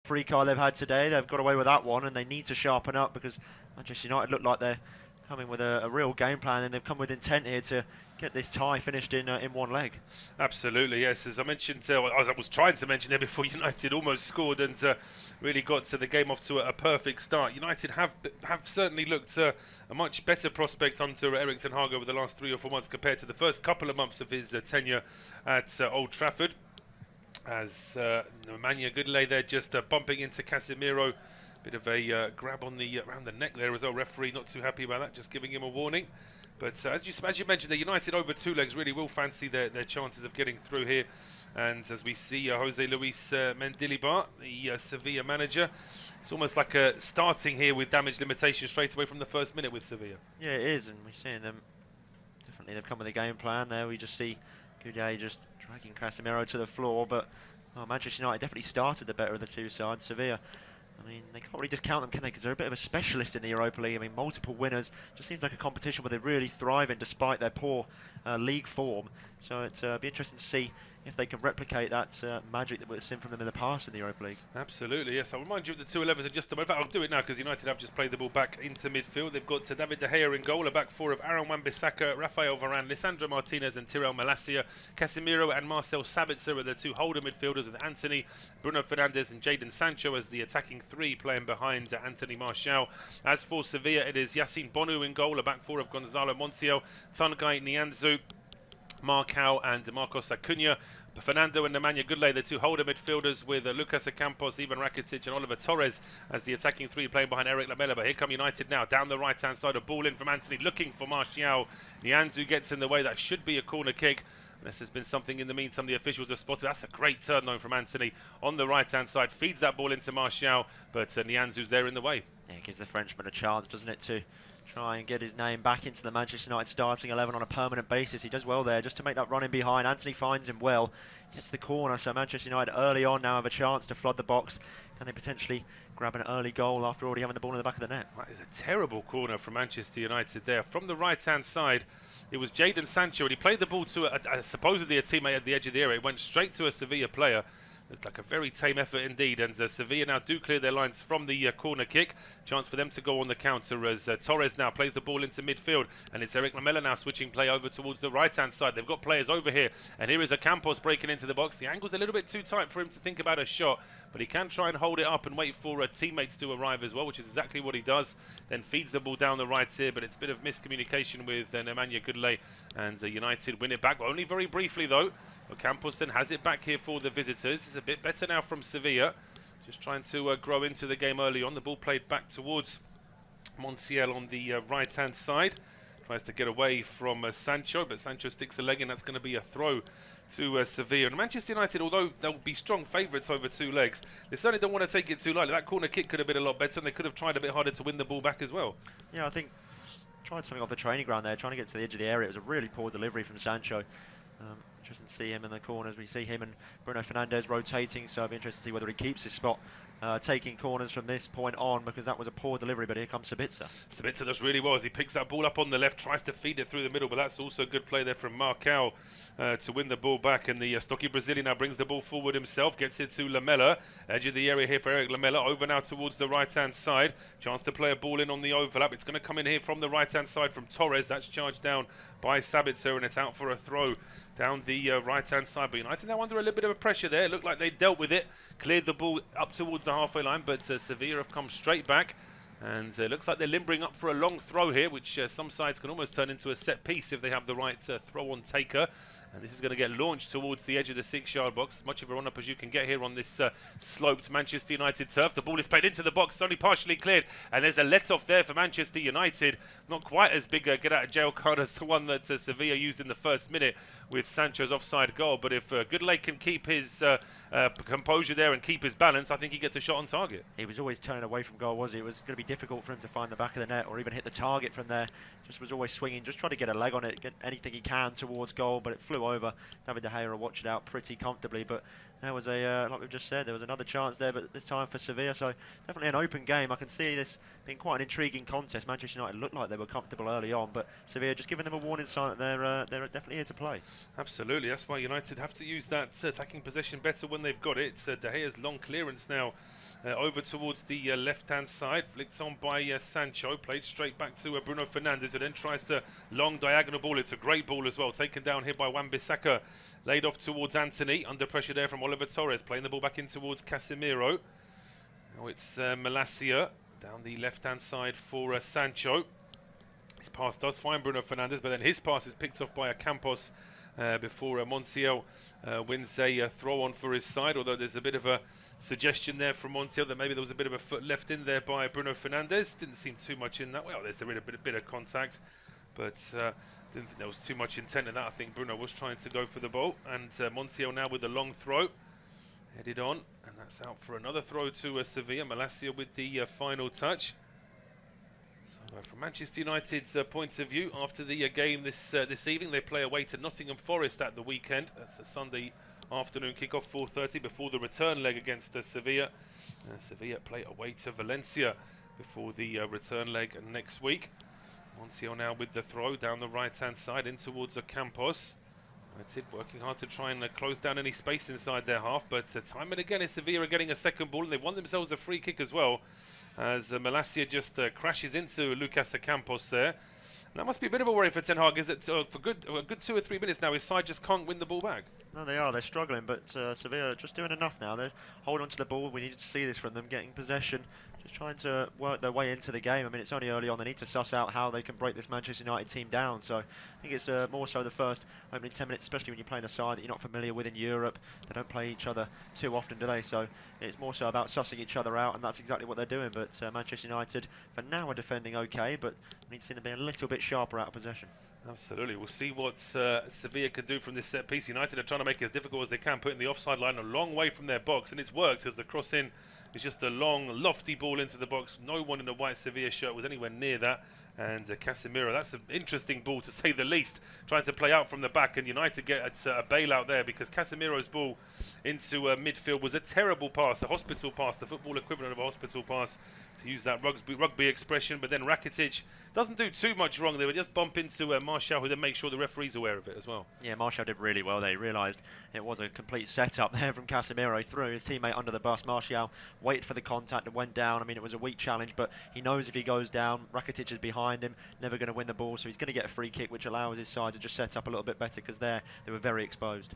free card they've had today. They've got away with that one, and they need to sharpen up because Manchester United look like they're coming with a real game plan, and they've come with intent here to get this tie finished in one leg. Absolutely, yes. As I mentioned, I was trying to mention there before, United almost scored and really got to the game off to a perfect start. United have certainly looked a much better prospect under Erik ten Hag over the last 3 or 4 months compared to the first couple of months of his tenure at Old Trafford. As Nemanja Goodlay there just bumping into Casemiro. Bit of a grab on the around the neck there as well. Referee not too happy about that, just giving him a warning. But as you mentioned, the United over 2 legs really will fancy their chances of getting through here. And as we see Jose Luis Mendilibar, the Sevilla manager, it's almost like starting here with damage limitation straight away from the first minute with Sevilla. Yeah, it is, and we're seeing them. Definitely, they've come with a game plan there. We just see Gameday just dragging Casemiro to the floor, but Manchester United definitely started the better of the two sides. Sevilla, I mean, they can't really discount them, can they? Because they're a bit of a specialist in the Europa League. I mean, multiple winners. Just seems like a competition where they really thrive in despite their poor league form. So it'll be interesting to see if they can replicate that magic that we've seen from them in the past in the Europa League. Absolutely, yes. I'll remind you of the 2-11s in just a moment. In fact, I'll do it now because United have just played the ball back into midfield. They've got David De Gea in goal, a back 4 of Aaron Wan-Bissaka, Rafael Varane, Lisandro Martinez and Tyrell Malacia. Casemiro and Marcel Sabitzer are the 2 holder midfielders with Anthony, Bruno Fernandes and Jadon Sancho as the attacking 3 playing behind Anthony Martial. As for Sevilla, it is Yassine Bonu in goal, a back 4 of Gonzalo Montiel, Tanguy Nianzou, Marcao and Marcos Acuna. Fernando and Nemanja Goodlay, the 2 holder midfielders with Lucas Ocampos, Ivan Rakitic and Oliver Torres as the attacking 3 playing behind Erik Lamela. But here come United now, down the right-hand side, a ball in from Anthony, looking for Martial. Nianzou gets in the way, that should be a corner kick. Unless there's been something in the meantime the officials have spotted. That's a great turn though from Anthony on the right-hand side, feeds that ball into Martial, but Nianzou's there in the way. Yeah, it gives the Frenchman a chance, doesn't it, to try and get his name back into the Manchester United starting 11 on a permanent basis. He does well there just to make that run in behind. Anthony finds him well, gets the corner, so Manchester United early on now have a chance to flood the box. Can they potentially grab an early goal after already having the ball in the back of the net? That is a terrible corner from Manchester United there. From the right-hand side, it was Jadon Sancho, and he played the ball to supposedly a teammate at the edge of the area. It went straight to a Sevilla player. Looked like a very tame effort indeed, and Sevilla now do clear their lines from the corner kick. Chance for them to go on the counter as Torres now plays the ball into midfield, and it's Erik Lamela now switching play over towards the right-hand side. They've got players over here, and here is Ocampos breaking into the box. The angle's a little bit too tight for him to think about a shot, but he can try and hold it up and wait for teammates to arrive as well, which is exactly what he does. Then feeds the ball down the right here, but it's a bit of miscommunication with Nemanja Goodlay, and United win it back, only very briefly though. Ocampos then has it back here for the visitors. It's a bit better now from Sevilla. Just trying to grow into the game early on. The ball played back towards Montiel on the right-hand side. Tries to get away from Sancho, but Sancho sticks a leg in. That's going to be a throw to Sevilla. And Manchester United, although they'll be strong favourites over 2 legs, they certainly don't want to take it too lightly. That corner kick could have been a lot better, and they could have tried a bit harder to win the ball back as well. Yeah, I think tried something off the training ground there, trying to get to the edge of the area. It was a really poor delivery from Sancho. Interesting to see him in the corners. We see him and Bruno Fernandes rotating, so I'll be interested to see whether he keeps his spot taking corners from this point on, because that was a poor delivery. But here comes Sabitzer. Sabitzer does really well as he picks that ball up on the left, tries to feed it through the middle, but that's also a good play there from Marcao to win the ball back. And the stocky Brazilian now brings the ball forward himself, gets it to Lamela, edge of the area here for Erik Lamela, over now towards the right-hand side. Chance to play a ball in on the overlap. It's going to come in here from the right-hand side from Torres. That's charged down by Sabitzer, and it's out for a throw down the right-hand side. But United now under a little bit of a pressure there. It looked like they dealt with it, cleared the ball up towards the halfway line, but Sevilla have come straight back. And it looks like they're limbering up for a long throw here, which some sides can almost turn into a set piece if they have the right throw-on taker. And this is going to get launched towards the edge of the 6-yard box. As much of a run-up as you can get here on this sloped Manchester United turf. The ball is played into the box. It's only partially cleared. And there's a let-off there for Manchester United. Not quite as big a get-out-of-jail card as the one that Sevilla used in the first minute with Sancho's offside goal. But if Goodlay can keep his composure there and keep his balance, I think he gets a shot on target. He was always turning away from goal, was he? It was going to be difficult for him to find the back of the net or even hit the target from there. Just was always swinging, just trying to get a leg on it, get anything he can towards goal, but it flew over. David De Gea watched it out pretty comfortably, but there was like we've just said, there was another chance there, but this time for Sevilla, so definitely an open game. I can see this being quite an intriguing contest. Manchester United looked like they were comfortable early on, but Sevilla just giving them a warning sign that they're definitely here to play. Absolutely, that's why United have to use that attacking possession better when they've got it. De Gea's long clearance now over towards the left-hand side, flicked on by Sancho, played straight back to Bruno Fernandes, who then tries to long diagonal ball. It's a great ball as well, taken down here by Wan-Bissaka, laid off towards Anthony, under pressure there from Oliver Torres, playing the ball back in towards Casemiro. Now it's Malacia down the left-hand side for Sancho. His pass does find Bruno Fernandes, but then his pass is picked off by Campos before Montiel wins a throw-on for his side, although there's a bit of a suggestion there from Montiel that maybe there was a bit of a foot left in there by Bruno Fernandes. Didn't seem too much in that. Well, there's a bit of contact, but didn't think there was too much intent in that. I think Bruno was trying to go for the ball, and Montiel now with the long throw. Headed on, and that's out for another throw to Sevilla. Malacia with the final touch. So from Manchester United's point of view, after the game this evening, they play away to Nottingham Forest at the weekend. That's a Sunday afternoon kickoff, 4:30, before the return leg against Sevilla. Sevilla play away to Valencia before the return leg next week. Montiel now with the throw down the right-hand side in towards Campos. United working hard to try and close down any space inside their half, but time and again is Sevilla getting a second ball, and they've won themselves a free kick as well, as Malacia just crashes into Lucas Campos there. And that must be a bit of a worry for Ten Hag, is that for a good 2 or 3 minutes now his side just can't win the ball back. No, they are. They're struggling, but Sevilla are just doing enough now. They're holding on to the ball. We needed to see this from them, getting possession, just trying to work their way into the game. I mean, it's only early on. They need to suss out how they can break this Manchester United team down. So I think it's more so the first opening 10 minutes, especially when you're playing a side that you're not familiar with in Europe. They don't play each other too often, do they? So it's more so about sussing each other out, and that's exactly what they're doing. But Manchester United, for now, are defending okay, but we need to see them be a little bit sharper out of possession. Absolutely. We'll see what Sevilla can do from this set piece. United are trying to make it as difficult as they can, putting the offside line a long way from their box, and it's worked, as the cross in is just a long, lofty ball into the box. No one in a white Sevilla shirt was anywhere near that. And Casemiro, that's an interesting ball to say the least, trying to play out from the back, and United get a bailout there, because Casemiro's ball into midfield was a terrible pass, a hospital pass, the football equivalent of a hospital pass, to use that rugby expression. But then Rakitic doesn't do too much wrong. They would just bump into Martial, who then makes sure the referee's aware of it as well. Yeah, Martial did really well. They realised it was a complete setup there from Casemiro. Threw his teammate under the bus. Martial waited for the contact and went down. I mean, it was a weak challenge, but he knows if he goes down, Rakitic is behind him, never going to win the ball, so he's going to get a free kick, which allows his side to just set up a little bit better, because they were very exposed.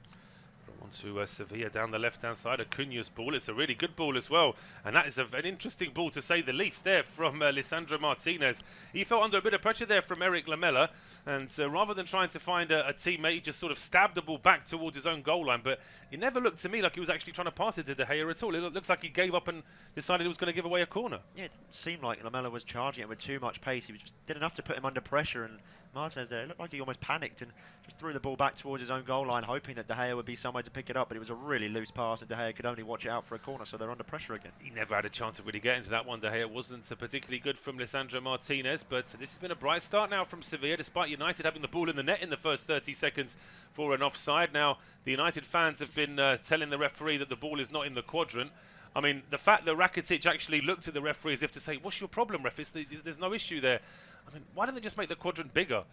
On to Sevilla down the left-hand side. Acuña's ball. It's a really good ball as well, and that is an interesting ball to say the least there from Lisandro Martinez. He felt under a bit of pressure there from Eric Lamela, and rather than trying to find a teammate, he just sort of stabbed the ball back towards his own goal line. But it never looked to me like he was actually trying to pass it to De Gea at all. It looks like he gave up and decided he was going to give away a corner. Yeah, it didn't seem like Lamela was charging it with too much pace. He just did enough to put him under pressure, and Martinez there, it looked like he almost panicked and just threw the ball back towards his own goal line, hoping that De Gea would be somewhere to pick it up, but it was a really loose pass, and De Gea could only watch it out for a corner, so they're under pressure again. He never had a chance of really getting to that one. De Gea wasn't particularly good from Lisandro Martinez, but this has been a bright start now from Sevilla, despite United having the ball in the net in the first 30 seconds for an offside. Now, the United fans have been telling the referee that the ball is not in the quadrant. I mean, the fact that Rakitic actually looked at the referee as if to say, "What's your problem, ref? There's no issue there." I mean, why don't they just make the quadrant bigger?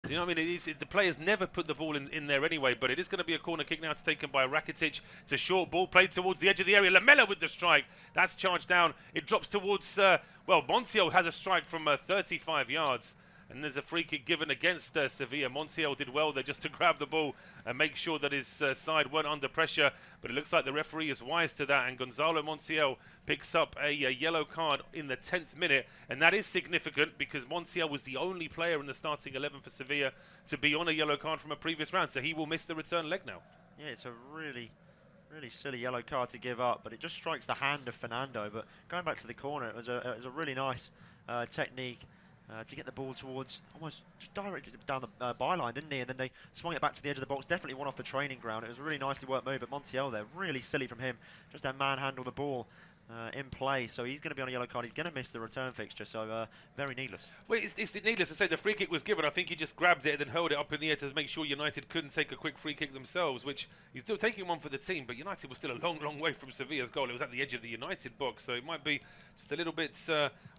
You know what I mean? The players never put the ball in there anyway, but it is going to be a corner kick now. It's taken by Rakitic. It's a short ball played towards the edge of the area. Lamela with the strike. That's charged down. It drops towards, well, Montiel has a strike from 35 yards. And there's a free kick given against Sevilla. Montiel did well there just to grab the ball and make sure that his side weren't under pressure. But it looks like the referee is wise to that. And Gonzalo Montiel picks up a yellow card in the 10th minute. And that is significant, because Montiel was the only player in the starting 11 for Sevilla to be on a yellow card from a previous round. So he will miss the return leg now. Yeah, it's a really silly yellow card to give up. But it just strikes the hand of Fernando. But going back to the corner, it was a really nice technique. To get the ball towards, almost just directly down the byline, didn't he? And then they swung it back to the edge of the box. Definitely one off the training ground. It was a really nicely worked move, but Montiel there, really silly from him. Just to manhandle the ball. in play, so he's going to be on a yellow card. He's going to miss the return fixture, so very needless. Well, it's needless to say the free kick was given. I think he just grabbed it and then held it up in the air to make sure United couldn't take a quick free kick themselves, which he's still taking one for the team, but United was still a long, long way from Sevilla's goal. It was at the edge of the United box, so it might be just a little bit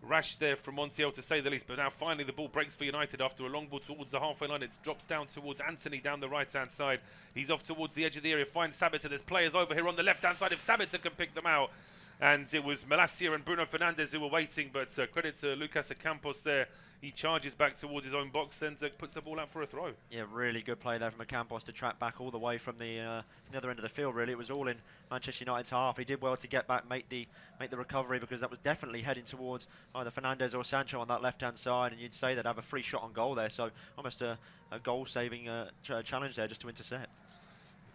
rash there from Montiel, to say the least. But now finally the ball breaks for United after a long ball towards the halfway line. It drops down towards Anthony down the right-hand side. He's off towards the edge of the area, finds Sabitzer. There's players over here on the left-hand side if Sabitzer can pick them out. And it was Malacia and Bruno Fernandes who were waiting, but credit to Lucas Ocampos there. He charges back towards his own box and puts the ball out for a throw. Yeah, really good play there from Ocampos to track back all the way from the other end of the field, really. It was all in Manchester United's half. He did well to get back, make the recovery, because that was definitely heading towards either Fernandes or Sancho on that left-hand side, and you'd say they'd have a free shot on goal there, so almost a goal-saving challenge there just to intercept.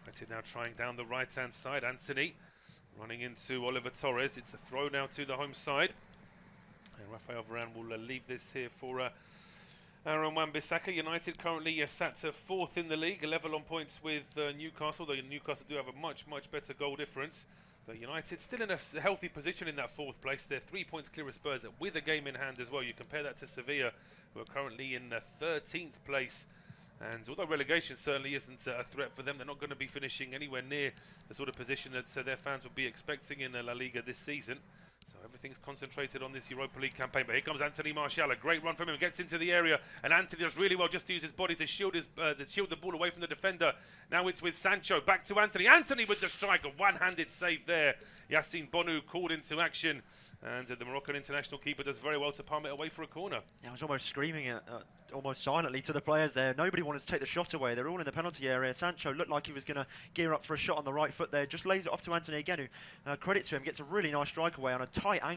United now trying down the right-hand side. Anthony running into Oliver Torres. It's a throw now to the home side. And Rafael Varane will leave this here for Aaron Wan-Bissaka. United currently sat fourth in the league, a level on points with Newcastle, though Newcastle do have a much, much better goal difference. But United still in a healthy position in that fourth place. They're 3 points clear of Spurs with a game in hand as well. You compare that to Sevilla, who are currently in 13th place. And although relegation certainly isn't a threat for them, they're not going to be finishing anywhere near the sort of position that their fans would be expecting in La Liga this season. So everything's concentrated on this Europa League campaign. But here comes Anthony Martial. A great run from him. Gets into the area. And Anthony does really well just to use his body to shield the ball away from the defender. Now it's with Sancho. Back to Anthony. Anthony with the strike. A one-handed save there. Yassine Bonu called into action. And the Moroccan international keeper does very well to palm it away for a corner. Yeah, I was almost screaming it, almost silently to the players there. Nobody wanted to take the shot away. They're all in the penalty area. Sancho looked like he was going to gear up for a shot on the right foot there. Just lays it off to Anthony again, who, credit to him, gets a really nice strike away on a tight angle.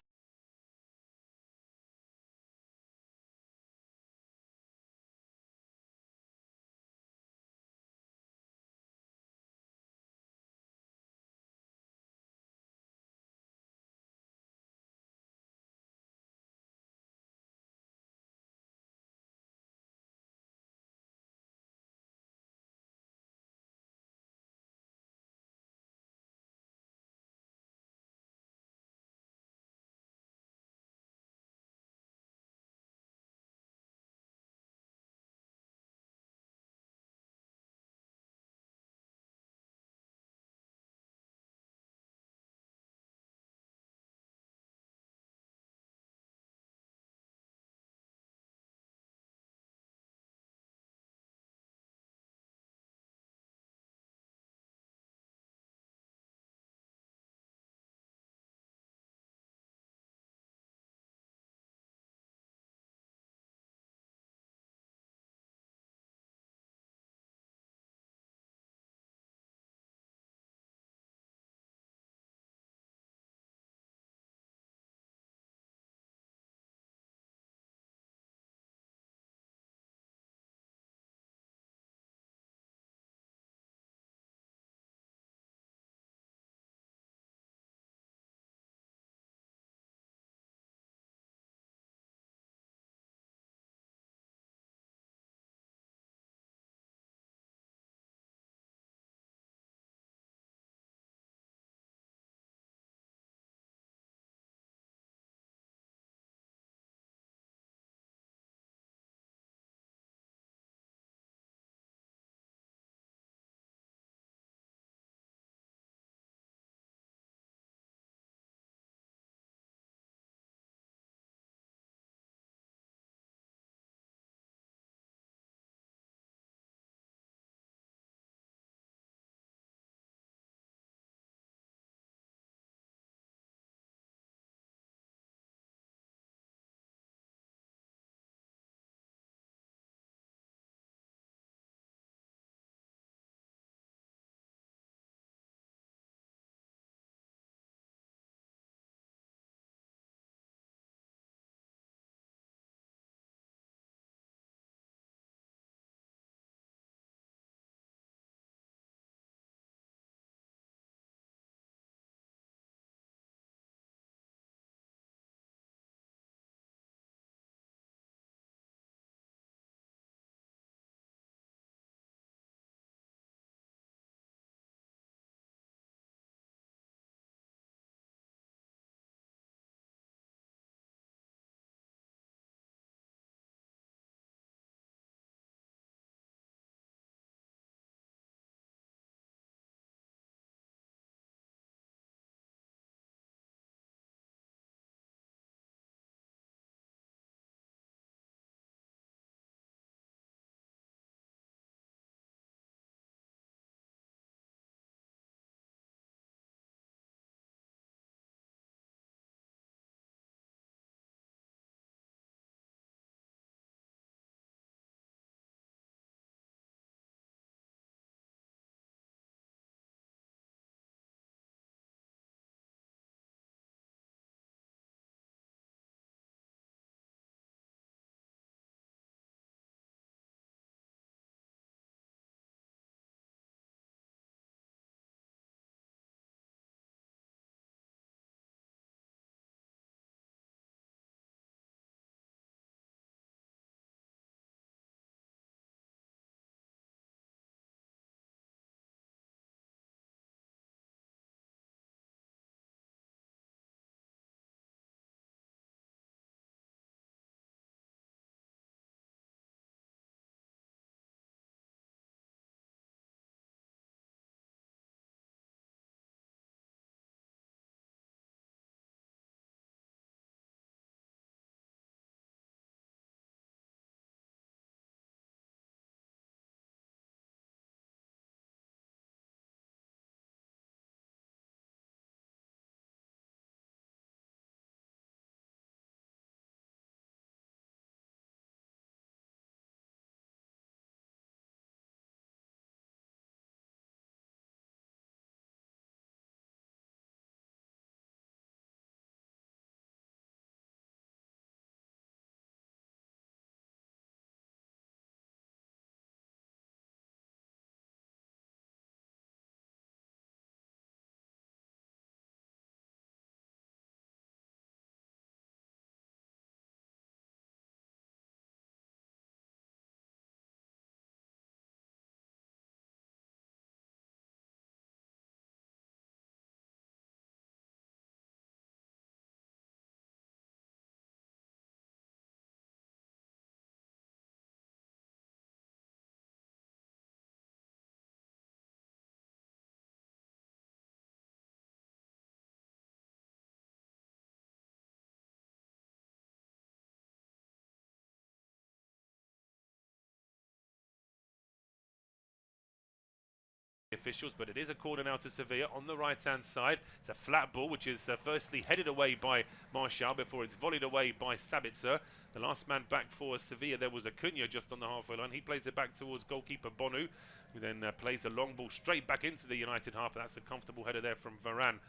officials, but it is a corner now to Sevilla on the right-hand side. It's a flat ball, which is firstly headed away by Martial before it's volleyed away by Sabitzer. The last man back for Sevilla, there was Acuna just on the halfway line. He plays it back towards goalkeeper Bonu, who then plays a long ball straight back into the United half. That's a comfortable header there from Varane,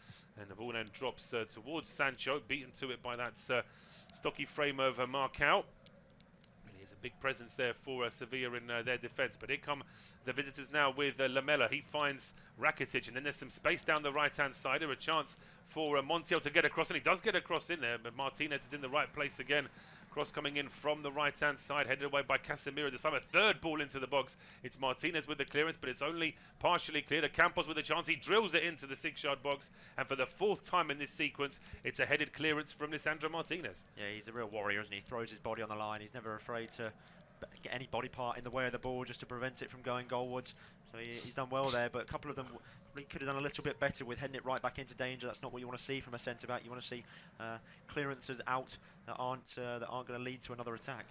and the ball then drops towards Sancho, beaten to it by that stocky frame of Marcao. There's a big presence there for Sevilla in their defence. But here come the visitors now with Lamela. He finds Rakitic, and then there's some space down the right-hand side. There a chance for Montiel to get across, and he does get across in there. But Martinez is in the right place again. Cross coming in from the right-hand side, headed away by Casemiro. This time a third ball into the box. It's Martinez with the clearance, but it's only partially cleared. Campos with a chance. He drills it into the 6-yard box. And for the 4th time in this sequence, it's a headed clearance from Lisandro Martinez. Yeah, he's a real warrior, isn't he? He throws his body on the line. He's never afraid to get any body part in the way of the ball just to prevent it from going goalwards. So he's done well there, but a couple of them probably could have done a little bit better with heading it right back into danger. That's not what you want to see from a centre-back. You want to see clearances out that aren't going to lead to another attack.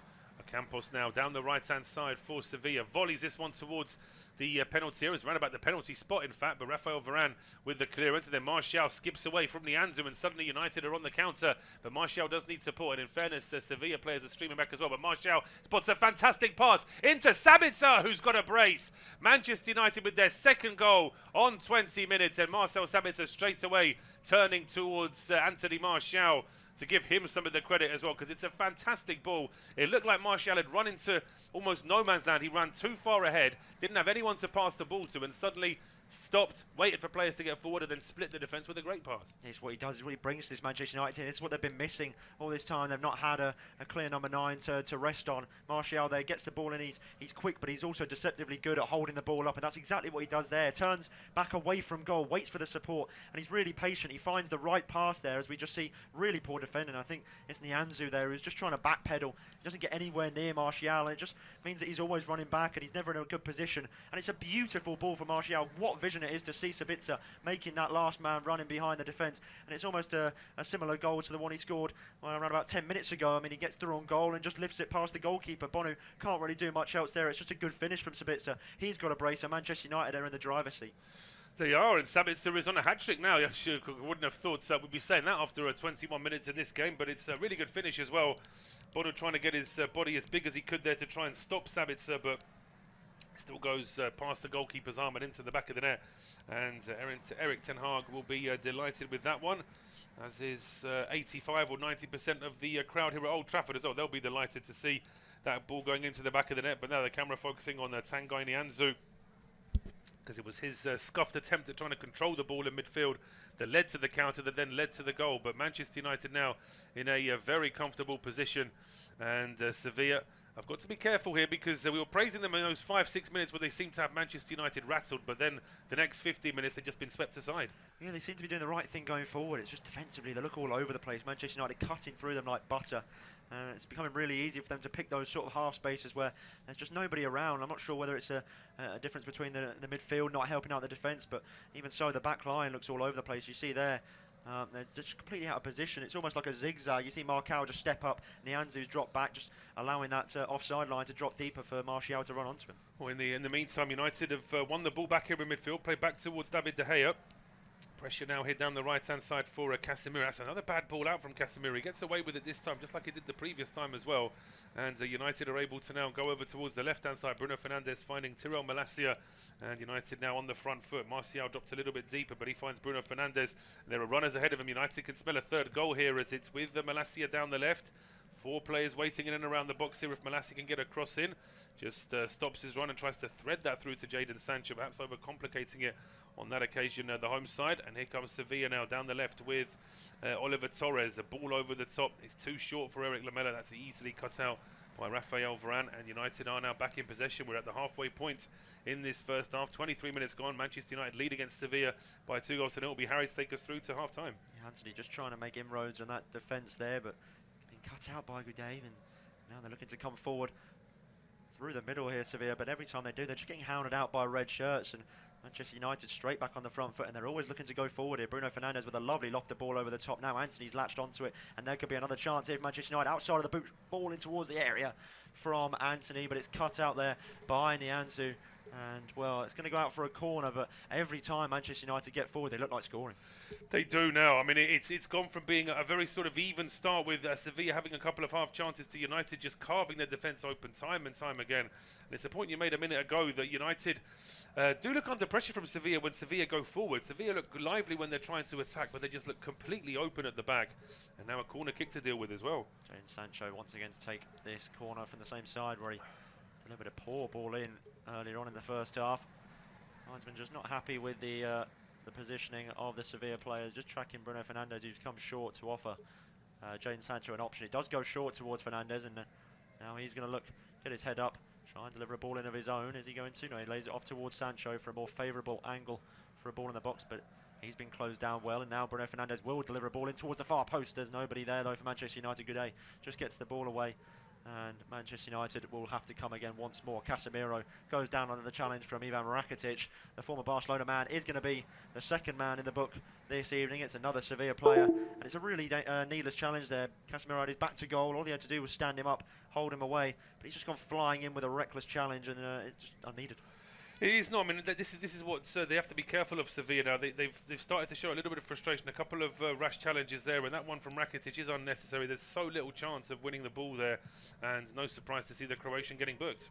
Campos now down the right-hand side for Sevilla. Volleys this one towards the penalty area. It's round about the penalty spot, in fact, but Rafael Varane with the clearance, and then Martial skips away from Nianzou, and suddenly United are on the counter. But Martial does need support, and in fairness, Sevilla players are streaming back as well. But Martial spots a fantastic pass into Sabitzer, who's got a brace. Manchester United with their 2nd goal on 20 minutes, and Marcel Sabitzer straight away turning towards Anthony Martial to give him some of the credit as well, because it's a fantastic ball. It looked like Martial had run into almost no man's land. He ran too far ahead, didn't have anyone to pass the ball to, and suddenly stopped, waited for players to get forward, and then split the defence with a great pass. It's what he does, it's what he brings to this Manchester United team. This is what they've been missing all this time. They've not had a clear number 9 to rest on. Martial there gets the ball in, he's quick, but he's also deceptively good at holding the ball up, and that's exactly what he does there. Turns back away from goal, waits for the support, and he's really patient. He finds the right pass there, as we just see really poor defending. I think it's Nianzou there who's just trying to backpedal. He doesn't get anywhere near Martial, and it just means that he's always running back, and he's never in a good position. And it's a beautiful ball for Martial. What vision it is to see Sabitzer making that last man running behind the defence, and it's almost a similar goal to the one he scored around about 10 minutes ago. I mean, he gets through on goal and just lifts it past the goalkeeper. Bonu can't really do much else there. It's just a good finish from Sabitzer. He's got a brace, and Manchester United are in the driver's seat. They are, and Sabitzer is on a hat-trick now. I wouldn't have thought we'd be saying that after 21 minutes in this game, but it's a really good finish as well. Bono trying to get his body as big as he could there to try and stop Sabitzer, but still goes past the goalkeeper's arm and into the back of the net. And Erik ten Hag will be delighted with that one, as is 85 or 90% of the crowd here at Old Trafford as well. They'll be delighted to see that ball going into the back of the net, but now the camera focusing on Tanguy Nianzou, because it was his scuffed attempt at trying to control the ball in midfield that led to the counter, that then led to the goal. But Manchester United now in a very comfortable position, and Sevilla, I've got to be careful here, because we were praising them in those 5-6 minutes where they seemed to have Manchester United rattled, but then the next 15 minutes they've just been swept aside. Yeah, they seem to be doing the right thing going forward. It's just defensively they look all over the place. Manchester United cutting through them like butter. It's becoming really easy for them to pick those sort of half spaces where there's just nobody around. I'm not sure whether it's a difference between the midfield not helping out the defence, but even so, the back line looks all over the place. You see there, they're just completely out of position. It's almost like a zigzag. You see Marcao just step up, Nianzou's drop back, just allowing that offside line to drop deeper for Martial to run onto him. Well, in the meantime, United have won the ball back here in midfield, played back towards David De Gea. Pressure now here down the right-hand side for Casemiro. That's another bad ball out from Casemiro. He gets away with it this time, just like he did the previous time as well. And United are able to now go over towards the left-hand side. Bruno Fernandes finding Tyrell Malacia, and United now on the front foot. Martial dropped a little bit deeper, but he finds Bruno Fernandes. There are runners ahead of him. United can smell a third goal here, as it's with Malacia down the left. 4 players waiting in and around the box here. If Malacia can get a cross in, just stops his run and tries to thread that through to Jadon Sancho, perhaps overcomplicating it on that occasion, the home side. And here comes Sevilla now down the left with Oliver Torres. A ball over the top. It's too short for Eric Lamela. That's easily cut out by Rafael Varane, and United are now back in possession. We're at the halfway point in this first half. 23 minutes gone. Manchester United lead against Sevilla by 2 goals, and it will be Harry to take us through to half-time. Yeah, Anthony just trying to make inroads on that defence there, but being cut out by Gameday, and now they're looking to come forward through the middle here, Sevilla, but every time they do, they're just getting hounded out by red shirts, and Manchester United straight back on the front foot, and they're always looking to go forward here. Bruno Fernandes with a lovely lofted ball over the top. Now Anthony's latched onto it, and there could be another chance here for Manchester United. Outside of the boot, ball in towards the area from Anthony, but it's cut out there by Nianzou. And, well, it's going to go out for a corner, but every time Manchester United get forward, they look like scoring. They do now. I mean, it's gone from being a very sort of even start with Sevilla having a couple of half chances to United just carving their defence open time and time again. And it's a point you made a minute ago that United do look under pressure from Sevilla when Sevilla go forward. Sevilla look lively when they're trying to attack, but they just look completely open at the back. And now a corner kick to deal with as well. Jadon Sancho once again to take this corner from the same side where he delivered a poor ball in earlier on in the first half. Linesman just not happy with the positioning of the Sevilla players, just tracking Bruno Fernandes, who's come short to offer Jadon Sancho an option. It does go short towards Fernandes, and now he's going to look, get his head up, try and deliver a ball in of his own. Is he going to? No, he lays it off towards Sancho for a more favourable angle for a ball in the box, but he's been closed down well, and now Bruno Fernandes will deliver a ball in towards the far post. There's nobody there though for Manchester United. Gameday just gets the ball away, and Manchester United will have to come again once more. Casemiro goes down under the challenge from Ivan Rakitic. The former Barcelona man is going to be the second man in the book this evening. It's another Sevilla player, and it's a really needless challenge there. Casemiro had his back to goal. All he had to do was stand him up, hold him away, but he's just gone flying in with a reckless challenge, and it's just unneeded. It is not. I mean, this is what they have to be careful of Sevilla now. They've started to show a little bit of frustration. A couple of rash challenges there, and that one from Rakitic is unnecessary. There's so little chance of winning the ball there, and no surprise to see the Croatian getting booked.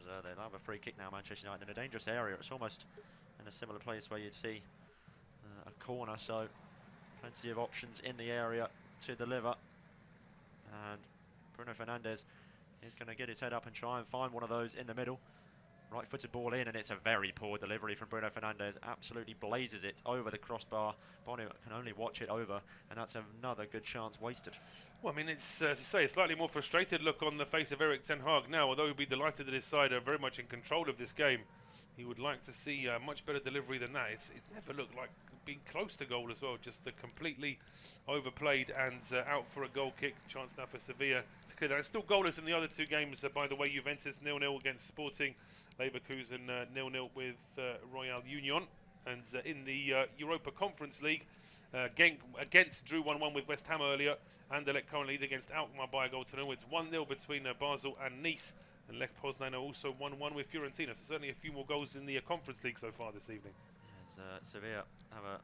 They'll have a free kick now, Manchester United, in a dangerous area. It's almost in a similar place where you'd see a corner, so plenty of options in the area to deliver. And Bruno Fernandes is going to get his head up and try and find one of those in the middle. Right-footed ball in, and it's a very poor delivery from Bruno Fernandes. Absolutely blazes it over the crossbar. Bono can only watch it over, and that's another good chance wasted. Well, I mean, it's, as you say, a slightly more frustrated look on the face of Erik ten Hag now, although he'd be delighted that his side are very much in control of this game. He would like to see a much better delivery than that. It never looked like being close to goal as well, just completely overplayed and out for a goal kick. Chance now for Sevilla to clear that. It's still goalless in the other two games, by the way. Juventus 0-0 against Sporting, Leverkusen 0-0 with Royal Union. And in the Europa Conference League, Ghent drew 1-1 with West Ham earlier. Anderlecht currently lead against Alkmaar by a goal to 0. It's 1-0 between Basel and Nice. And Lech Poznan are also 1-1 with Fiorentina. So certainly a few more goals in the Conference League so far this evening. As Sevilla have a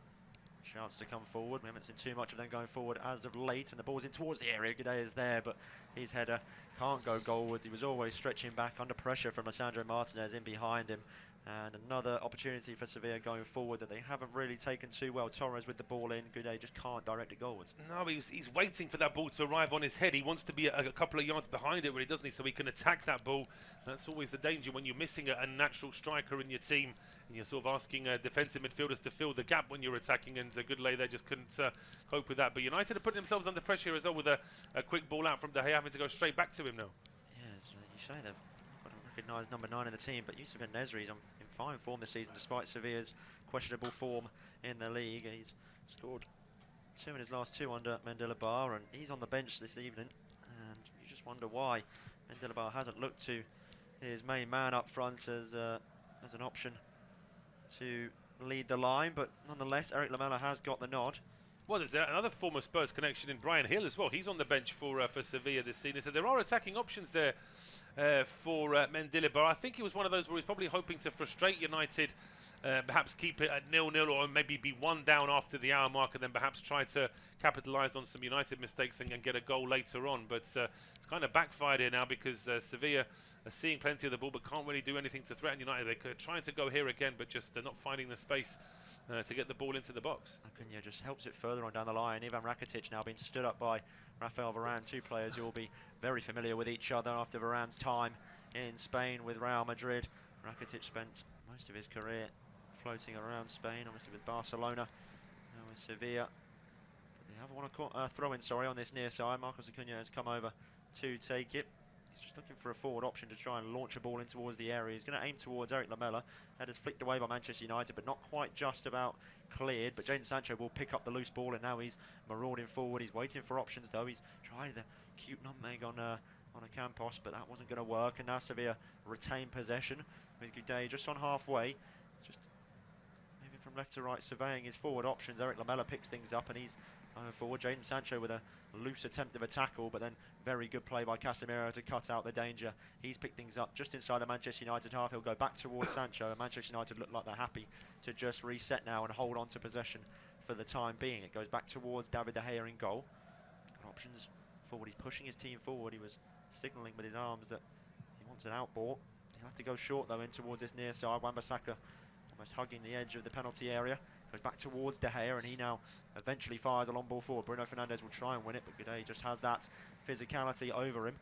chance to come forward. We haven't seen too much of them going forward as of late, and the ball's in towards the area. Gameday is there, but his header can't go goalwards. He was always stretching back under pressure from Lisandro Martinez in behind him. And another opportunity for Sevilla going forward that they haven't really taken too well. Torres with the ball in. Gameday just can't direct it goalwards. No, he's waiting for that ball to arrive on his head. He wants to be a couple of yards behind it, really, doesn't he? So he can attack that ball. That's always the danger when you're missing a natural striker in your team. And you're sort of asking defensive midfielders to fill the gap when you're attacking. And Goodlay there just couldn't cope with that. But United are putting themselves under pressure as well with a quick ball out from De Gea, having to go straight back to him now. Yes, you say they've got to recognise number 9 in the team, but Yusuf En-Nesyri is in fine form this season despite Sevilla's questionable form in the league. He's scored 2 in his last 2 under Mendilibar, and he's on the bench this evening, and you just wonder why Mendilibar hasn't looked to his main man up front as an option to lead the line, but nonetheless Eric Lamela has got the nod. Well, there's another former Spurs connection in Brian Hill as well. He's on the bench for Sevilla this season. So there are attacking options there for Mendilibar. I think he was one of those where he's probably hoping to frustrate United, perhaps keep it at 0-0 or maybe be 1 down after the hour mark and then perhaps try to capitalise on some United mistakes and get a goal later on. But it's kind of backfired here now because Sevilla are seeing plenty of the ball but can't really do anything to threaten United. They're trying to go here again but just not finding the space to get the ball into the box. Acuna just helps it further on down the line. Ivan Rakitic now being stood up by Rafael Varane, 2 players who will be very familiar with each other after Varane's time in Spain with Real Madrid. Rakitic spent most of his career floating around Spain, obviously with Barcelona, now with Sevilla. But they have one throw-in, on this near side. Marcos Acuna has come over to take it. He's just looking for a forward option to try and launch a ball in towards the area. He's going to aim towards Eric Lamela. Header's flicked away by Manchester United, but not quite just about cleared. But Jadon Sancho will pick up the loose ball, and now he's marauding forward. He's waiting for options, though. He's trying the cute nutmeg on a Campos, but that wasn't going to work. And now Sevilla retain possession with Gameday just on halfway. It's just moving from left to right, surveying his forward options. Eric Lamela picks things up, and he's forward. Jadon Sancho with a loose attempt of a tackle, but then very good play by Casemiro to cut out the danger. He's picked things up just inside the Manchester United half. He'll go back towards Sancho, and Manchester United look like they're happy to just reset now and hold on to possession for the time being. It goes back towards David De Gea in goal. Got options forward. He's pushing his team forward. He was signalling with his arms that he wants an out ball. He'll have to go short though in towards this near side. Wan-Bissaka almost hugging the edge of the penalty area. Goes back towards De Gea, and he now eventually fires a long ball forward. Bruno Fernandes will try and win it, but Gameday just has that physicality over him.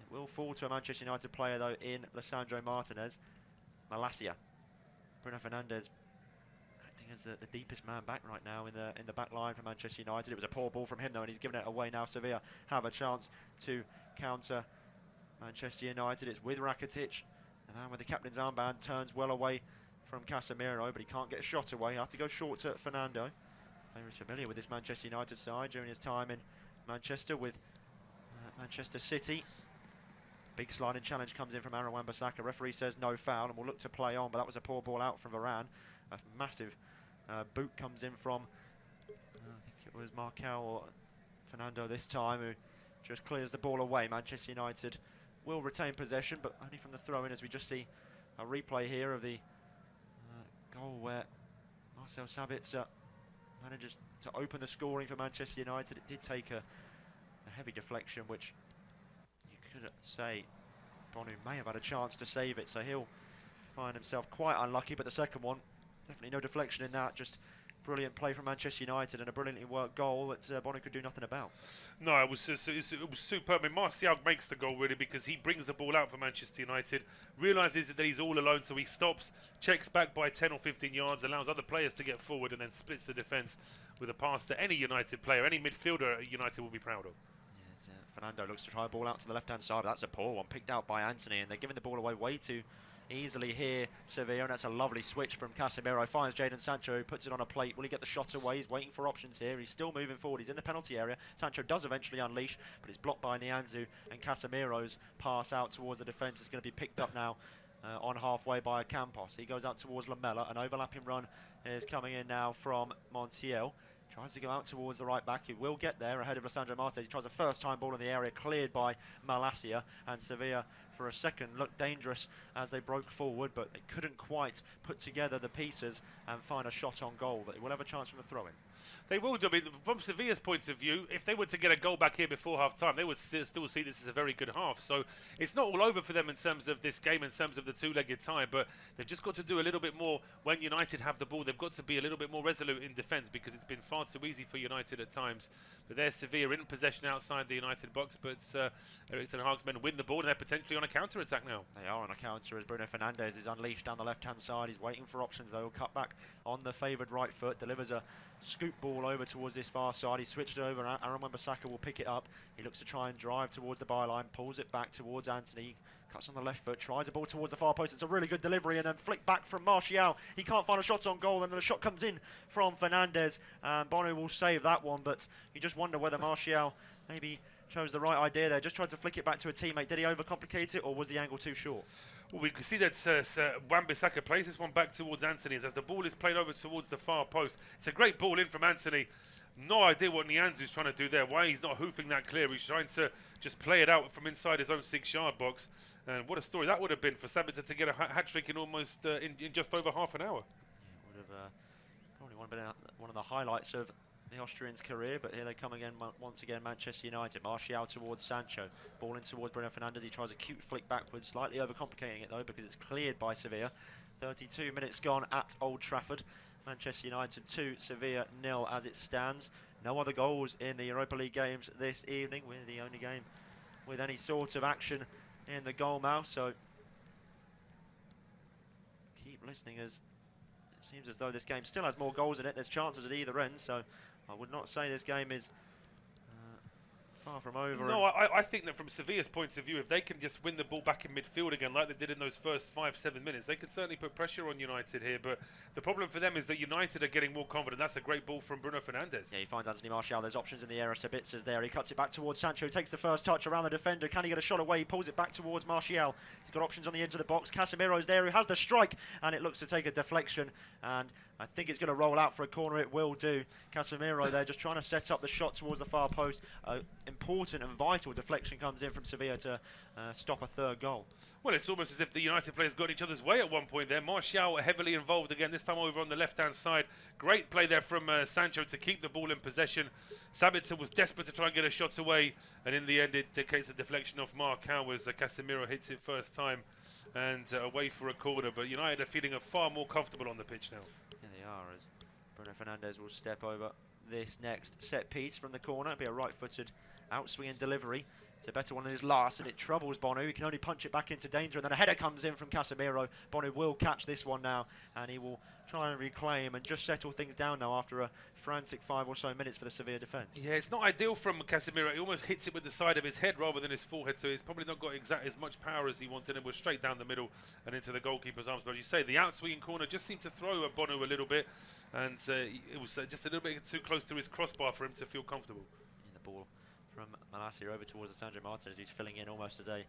It will fall to a Manchester United player though in Lisandro Martinez. Malacia. Bruno Fernandes acting as the deepest man back right now in the back line for Manchester United. It was a poor ball from him though, and he's given it away now. Sevilla have a chance to counter Manchester United. It's with Rakitic. The man with the captain's armband turns well away from Casemiro, but he can't get a shot away. He'll have to go short to Fernando. Very familiar with this Manchester United side during his time in Manchester with Manchester City. Big sliding challenge comes in from Aaron Wan-Bissaka. Referee says no foul, and will look to play on, but that was a poor ball out from Varane. A massive boot comes in from, I think it was Markel or Fernando this time, who just clears the ball away. Manchester United will retain possession, but only from the throw-in, as we just see a replay here of the goal where Marcel Sabitzer manages to open the scoring for Manchester United. It did take a heavy deflection, which you could say Bonu may have had a chance to save it, so he'll find himself quite unlucky. But the second one, definitely no deflection in that, just brilliant play from Manchester United and a brilliantly worked goal that Bonu could do nothing about. No, it was superb. I mean, Martial makes the goal really because he brings the ball out for Manchester United, realises that he's all alone, so he stops, checks back by 10 or 15 yards, allows other players to get forward, and then splits the defence with a pass that any United player, any midfielder at United will be proud of. Yes, Fernando looks to try a ball out to the left-hand side. That's a poor one, picked out by Anthony, and they're giving the ball away way too easily here, Sevilla, and that's a lovely switch from Casemiro. Finds Jadon Sancho, who puts it on a plate. Will he get the shot away? He's waiting for options here. He's still moving forward. He's in the penalty area. Sancho does eventually unleash, but it's blocked by Nianzou, and Casemiro's pass out towards the defence is going to be picked up now on halfway by Campos. He goes out towards Lamela. An overlapping run is coming in now from Montiel. Tries to go out towards the right back. He will get there ahead of Lisandro Martinez. He tries a first-time ball in the area, cleared by Malacia, and Sevilla for a second looked dangerous as they broke forward, but they couldn't quite put together the pieces and find a shot on goal. But they will have a chance from the throw-in. They will do. I mean, from Sevilla's point of view, if they were to get a goal back here before half-time, they would still see this as a very good half. So it's not all over for them in terms of this game, in terms of the two-legged tie, but they've just got to do a little bit more when United have the ball. They've got to be a little bit more resolute in defence, because it's been far too easy for United at times. But there's Sevilla in possession outside the United box, but Erik ten Hag's men win the ball, and they're potentially on a counter-attack now. They are on a counter as Bruno Fernandes is unleashed down the left-hand side. He's waiting for options though. He'll cut back on the favoured right foot, delivers a scoop ball over towards this far side. He switched it over, and Aaron Wan-Bissaka will pick it up. He looks to try and drive towards the byline, pulls it back towards Anthony, cuts on the left foot, tries a ball towards the far post. It's a really good delivery, and then flick back from Martial. He can't find a shot on goal, and then the shot comes in from Fernandes, and Bono will save that one, but you just wonder whether Martial maybe chose the right idea there. Just tried to flick it back to a teammate. Did he overcomplicate it, or was the angle too short? Well, we can see that Wan-Bissaka plays this one back towards Anthony as the ball is played over towards the far post. It's a great ball in from Anthony. No idea what Nianzou's trying to do there, why he's not hoofing that clear. He's trying to just play it out from inside his own 6-yard box. And what a story that would have been for Sabitzer to get a hat-trick in almost in just over half an hour. Yeah, it would have probably one of the highlights of the Austrians' career, but here they come again, once again, Manchester United. Martial towards Sancho, ball in towards Bruno Fernandes. He tries a cute flick backwards, slightly overcomplicating it though, because it's cleared by Sevilla. 32 minutes gone at Old Trafford. Manchester United 2, Sevilla 0 as it stands. No other goals in the Europa League games this evening. We're the only game with any sort of action in the goal mouth, so keep listening, as it seems as though this game still has more goals in it. There's chances at either end, so I would not say this game is far from over. No, I think that from Sevilla's point of view, if they can just win the ball back in midfield again like they did in those first 5-7 minutes, they could certainly put pressure on United here. But the problem for them is that United are getting more confident. That's a great ball from Bruno Fernandes. Yeah, he finds Anthony Martial. There's options in the area. Sabitzer's there. He cuts it back towards Sancho. Takes the first touch around the defender. Can he get a shot away? He pulls it back towards Martial. He's got options on the edge of the box. Casemiro's there, who has the strike, and it looks to take a deflection. And I think it's going to roll out for a corner. It will do. Casemiro there just trying to set up the shot towards the far post. Important and vital deflection comes in from Sevilla to stop a third goal. Well, it's almost as if the United players got each other's way at one point there. Martial heavily involved again, this time over on the left-hand side. Great play there from Sancho to keep the ball in possession. Sabitzer was desperate to try and get a shot away, and in the end it takes a deflection off Marcal as Casemiro hits it first time and away for a corner. But United are feeling far more comfortable on the pitch now. Yeah, they are, as Bruno Fernandes will step over this next set piece from the corner. It'll be a right-footed outswing and delivery. It's a better one than his last, and it troubles Bonu. He can only punch it back into danger, and then a header comes in from Casemiro. Bonu will catch this one now, and he will try and reclaim and just settle things down now after a frantic 5 or so minutes for the Sevilla defence. Yeah, it's not ideal from Casemiro. He almost hits it with the side of his head rather than his forehead, so he's probably not got exactly as much power as he wanted, and was straight down the middle and into the goalkeeper's arms. But as you say, the outswinging corner just seemed to throw Bonu a little bit, and it was just a little bit too close to his crossbar for him to feel comfortable. In the ball from Malacia over towards Sandro Martinez, who's filling in almost as a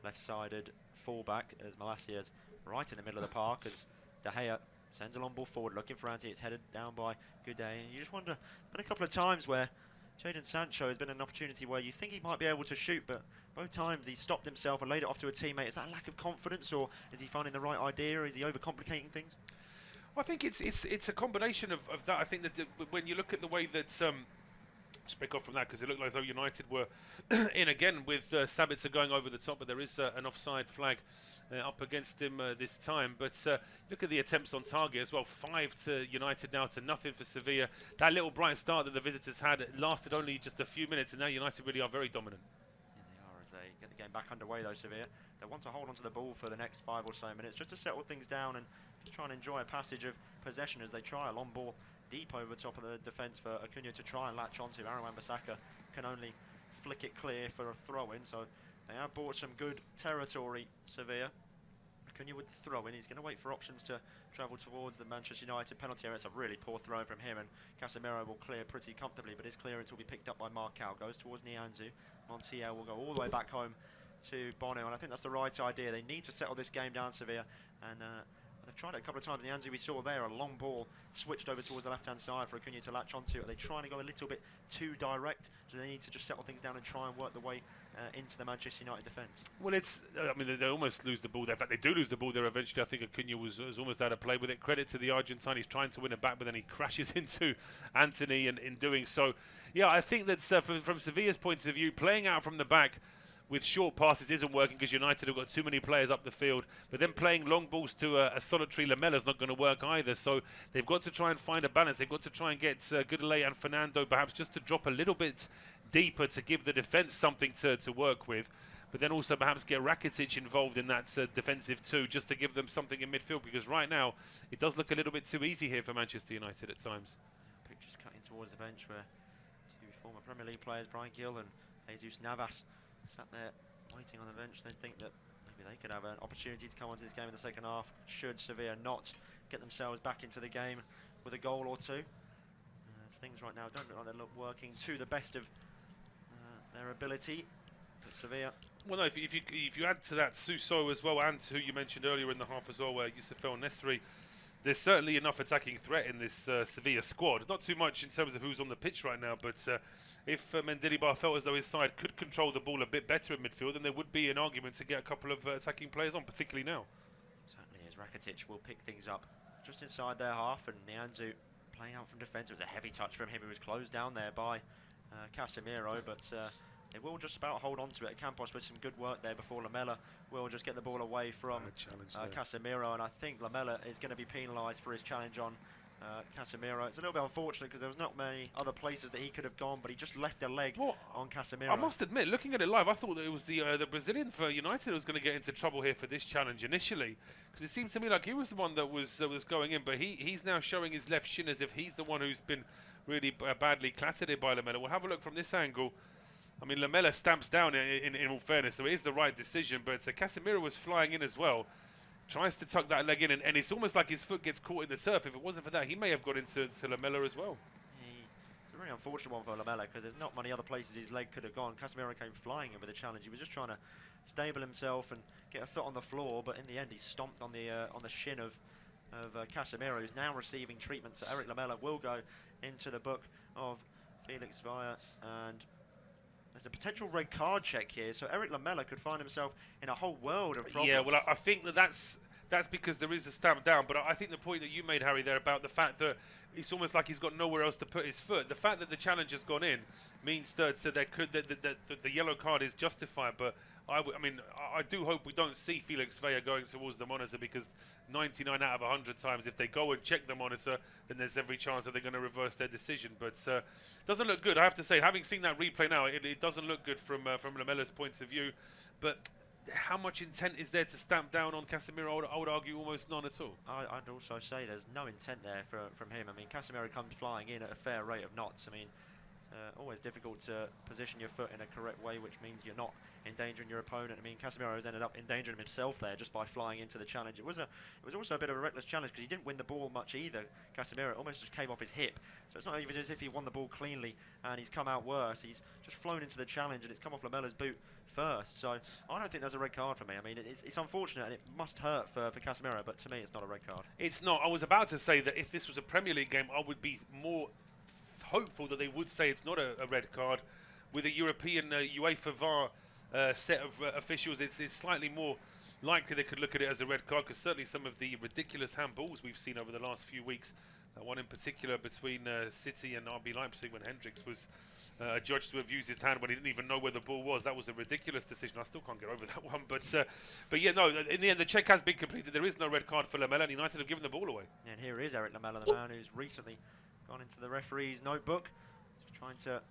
left-sided fullback, as Malacia's right in the middle of the park, as De Gea sends a long ball forward looking for Anti. It's headed down by Gameday, and you just wonder, been a couple of times where Jadon Sancho has been an opportunity where you think he might be able to shoot, but both times he stopped himself and laid it off to a teammate. Is that a lack of confidence, or is he finding the right idea? Is he overcomplicating things? Well, I think it's a combination of that. I think that when you look at the way that just break off from that, because it looked like though United were in again with Sabitzer going over the top, but there is an offside flag up against him this time. But look at the attempts on target as well. 5 to United now to nothing for Sevilla. That little bright start that the visitors had lasted only just a few minutes, and now United really are very dominant. Yeah, they are, as they get the game back underway though, Sevilla. They want to hold on to the ball for the next 5 or so minutes, just to settle things down and just try and enjoy a passage of possession as they try a long ball deep over the top of the defence for Acuna to try and latch onto. Aaron Wan-Bissaka can only flick it clear for a throw-in, so they have bought some good territory, Sevilla. Acuna with the throw-in, he's going to wait for options to travel towards the Manchester United penalty area. It's a really poor throw from him, and Casemiro will clear pretty comfortably, but his clearance will be picked up by Marcal. Goes towards Nianzou. Montiel will go all the way back home to Bono, and I think that's the right idea. They need to settle this game down, Sevilla, and they've tried it a couple of times. Nianzou, we saw there, a long ball switched over towards the left-hand side for Acuna to latch onto. Are they trying to go a little bit too direct? Do they need to just settle things down and try and work the way into the Manchester United defence? Well, it's, I mean, they almost lose the ball there. In fact, they do lose the ball there eventually. I think Acuna was almost out of play with it. Credit to the Argentine. He's trying to win it back, but then he crashes into Anthony, and in doing so, yeah, I think that from Sevilla's point of view, playing out from the back with short passes isn't working because United have got too many players up the field. But then playing long balls to a solitary Lamela is not going to work either. So they've got to try and find a balance. They've got to try and get Goodlay and Fernando perhaps just to drop a little bit deeper to give the defence something to work with. But then also perhaps get Rakitic involved in that defensive too, just to give them something in midfield. Because right now it does look a little bit too easy here for Manchester United at times. Pictures cutting towards the bench where 2 former Premier League players, Brian Gill and Jesus Navas, sat there waiting on the bench. They think that maybe they could have an opportunity to come onto this game in the second half should Sevilla not get themselves back into the game with a goal or two. As things right now don't look like they're working to the best of their ability. But Sevilla. Well, no, if you add to that Suso as well, and who you mentioned earlier in the half as well, Youssef El Nesri, there's certainly enough attacking threat in this Sevilla squad. Not too much in terms of who's on the pitch right now, but if Mendilibar felt as though his side could control the ball a bit better in midfield, then there would be an argument to get a couple of attacking players on, particularly now. Certainly, as Rakitic will pick things up just inside their half, and Nianzou playing out from defence. It was a heavy touch from him. He was closed down there by Casemiro, but they will just about hold on to it. Campos with some good work there before Lamela will just get the ball away from Casemiro, and I think Lamela is going to be penalised for his challenge on Casemiro. It's a little bit unfortunate because there was not many other places that he could have gone, but he just left a leg on Casemiro. I must admit, looking at it live, I thought that it was the Brazilian for United who was going to get into trouble here for this challenge initially, because it seemed to me like he was the one that was going in, but he's now showing his left shin as if he's the one who's been really badly clattered here by Lamela. We'll have a look from this angle. I mean, Lamela stamps down in all fairness, so it is the right decision, but Casemiro was flying in as well. Tries to tuck that leg in, and it's almost like his foot gets caught in the turf. If it wasn't for that, he may have got into Lamela as well. It's a really unfortunate one for Lamela because there's not many other places his leg could have gone. Casemiro came flying in with a challenge. He was just trying to stable himself and get a foot on the floor, but in the end he stomped on the shin of of Casemiro, who's now receiving treatment. So Eric Lamela will go into the book of Felix Villa, and there's a potential red card check here. So Eric Lamela could find himself in a whole world of problems. Yeah, well, I think that's because there is a stamp down. But I think the point that you made, Harry, there about the fact that it's almost like he's got nowhere else to put his foot. The fact that the challenge has gone in means that the yellow card is justified. But I do hope we don't see Felix Villa going towards the monitor, because 99 out of 100 times, if they go and check the monitor, then there's every chance that they're going to reverse their decision. But doesn't look good, I have to say. Having seen that replay now, it doesn't look good from Lamela's point of view. But how much intent is there to stamp down on Casemiro? I would argue almost none at all. I'd also say there's no intent there from him. I mean, Casemiro comes flying in at a fair rate of knots. I mean, it's always difficult to position your foot in a correct way, which means you're not endangering your opponent. I mean, Casemiro has ended up endangering himself there just by flying into the challenge. It was also a bit of a reckless challenge, because he didn't win the ball much either. Casemiro, it almost just came off his hip. So it's not even as if he won the ball cleanly and he's come out worse. He's just flown into the challenge and it's come off Lamela's boot first. So I don't think there's a red card for me. I mean, it's unfortunate and it must hurt for Casemiro, but to me it's not a red card. It's not. I was about to say that if this was a Premier League game, I would be more hopeful that they would say it's not a red card. With a European UEFA VAR set of officials, it's slightly more likely they could look at it as a red card, because certainly some of the ridiculous handballs we've seen over the last few weeks, one in particular between City and RB Leipzig, when Hendricks was judged to have used his hand when he didn't even know where the ball was. That was a ridiculous decision. I still can't get over that one. But yeah, no, in the end, the check has been completed. There is no red card for Lamela, and United have given the ball away. And here is Eric Lamela, the man who's recently gone into the referee's notebook, just trying to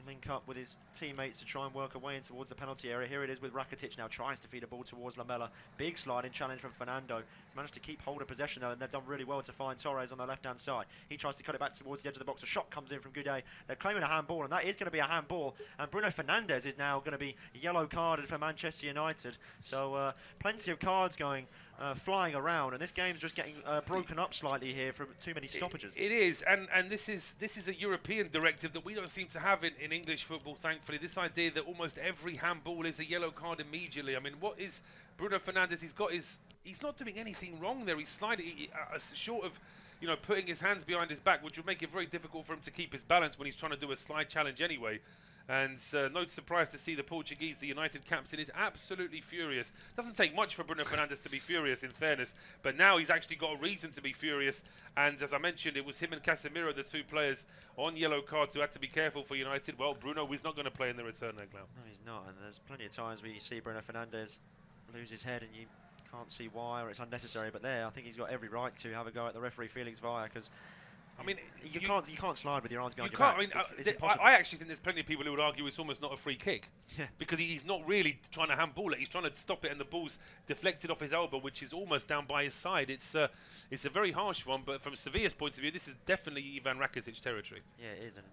link up with his teammates to try and work away in towards the penalty area. Here it is with Rakitic now, tries to feed a ball towards Lamela. Big sliding challenge from Fernando. He's managed to keep hold of possession though, and they've done really well to find Torres on the left-hand side. He tries to cut it back towards the edge of the box. A shot comes in from Gameday. They're claiming a handball, and that is going to be a handball. And Bruno Fernandes is now going to be yellow carded for Manchester United. So plenty of cards going flying around, and this game's just getting broken up slightly here from too many stoppages. It is, and this is a European directive that we don't seem to have in English football, thankfully. This idea that almost every handball is a yellow card immediately. I mean, what is Bruno Fernandes? He's not doing anything wrong there. He's sliding, short of, you know, putting his hands behind his back, which would make it very difficult for him to keep his balance when he's trying to do a slide challenge anyway. And no surprise to see the Portuguese, the United captain, is absolutely furious. Doesn't take much for Bruno Fernandes to be furious, in fairness, but now he's actually got a reason to be furious. And as I mentioned, it was him and Casemiro, the two players on yellow cards, who had to be careful for United. Well, Bruno is not going to play in the return leg now. No, he's not, and there's plenty of times where you see Bruno Fernandes lose his head and you can't see why, or it's unnecessary, but there I think he's got every right to have a go at the referee Felix Villa, because I mean, you can't slide with your arms behind your back. I mean, I actually think there's plenty of people who would argue it's almost not a free kick, because he's not really trying to handball it. He's trying to stop it, and the ball's deflected off his elbow, which is almost down by his side. It's a very harsh one, but from Sevilla's point of view, this is definitely Ivan Rakitic territory. Yeah, it is, and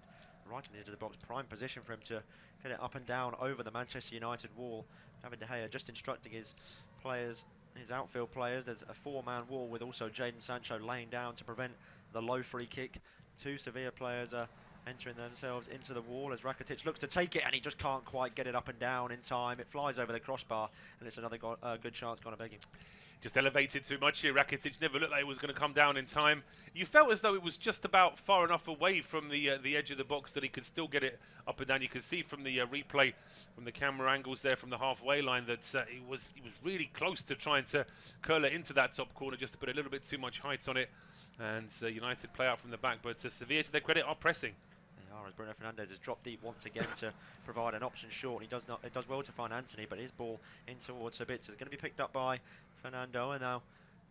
right in the edge of the box, prime position for him to get it up and down over the Manchester United wall. David De Gea just instructing his players, his outfield players. There's a four-man wall with also Jadon Sancho laying down to prevent the low free kick. Two Sevilla players are entering themselves into the wall as Rakitic looks to take it, and he just can't quite get it up and down in time. It flies over the crossbar, and it's another good chance gone begging. Just elevated too much here. Rakitic never looked like it was going to come down in time. You felt as though it was just about far enough away from the edge of the box that he could still get it up and down. You could see from the replay, from the camera angles there from the halfway line, that he was really close to trying to curl it into that top corner, just to put a little bit too much height on it. And United play out from the back, but Sevilla, to their credit, are pressing. They are, as Bruno Fernandes has dropped deep once again to provide an option short. It does well to find Anthony, but his ball in towards Sabitzer is going to be picked up by Fernando, and now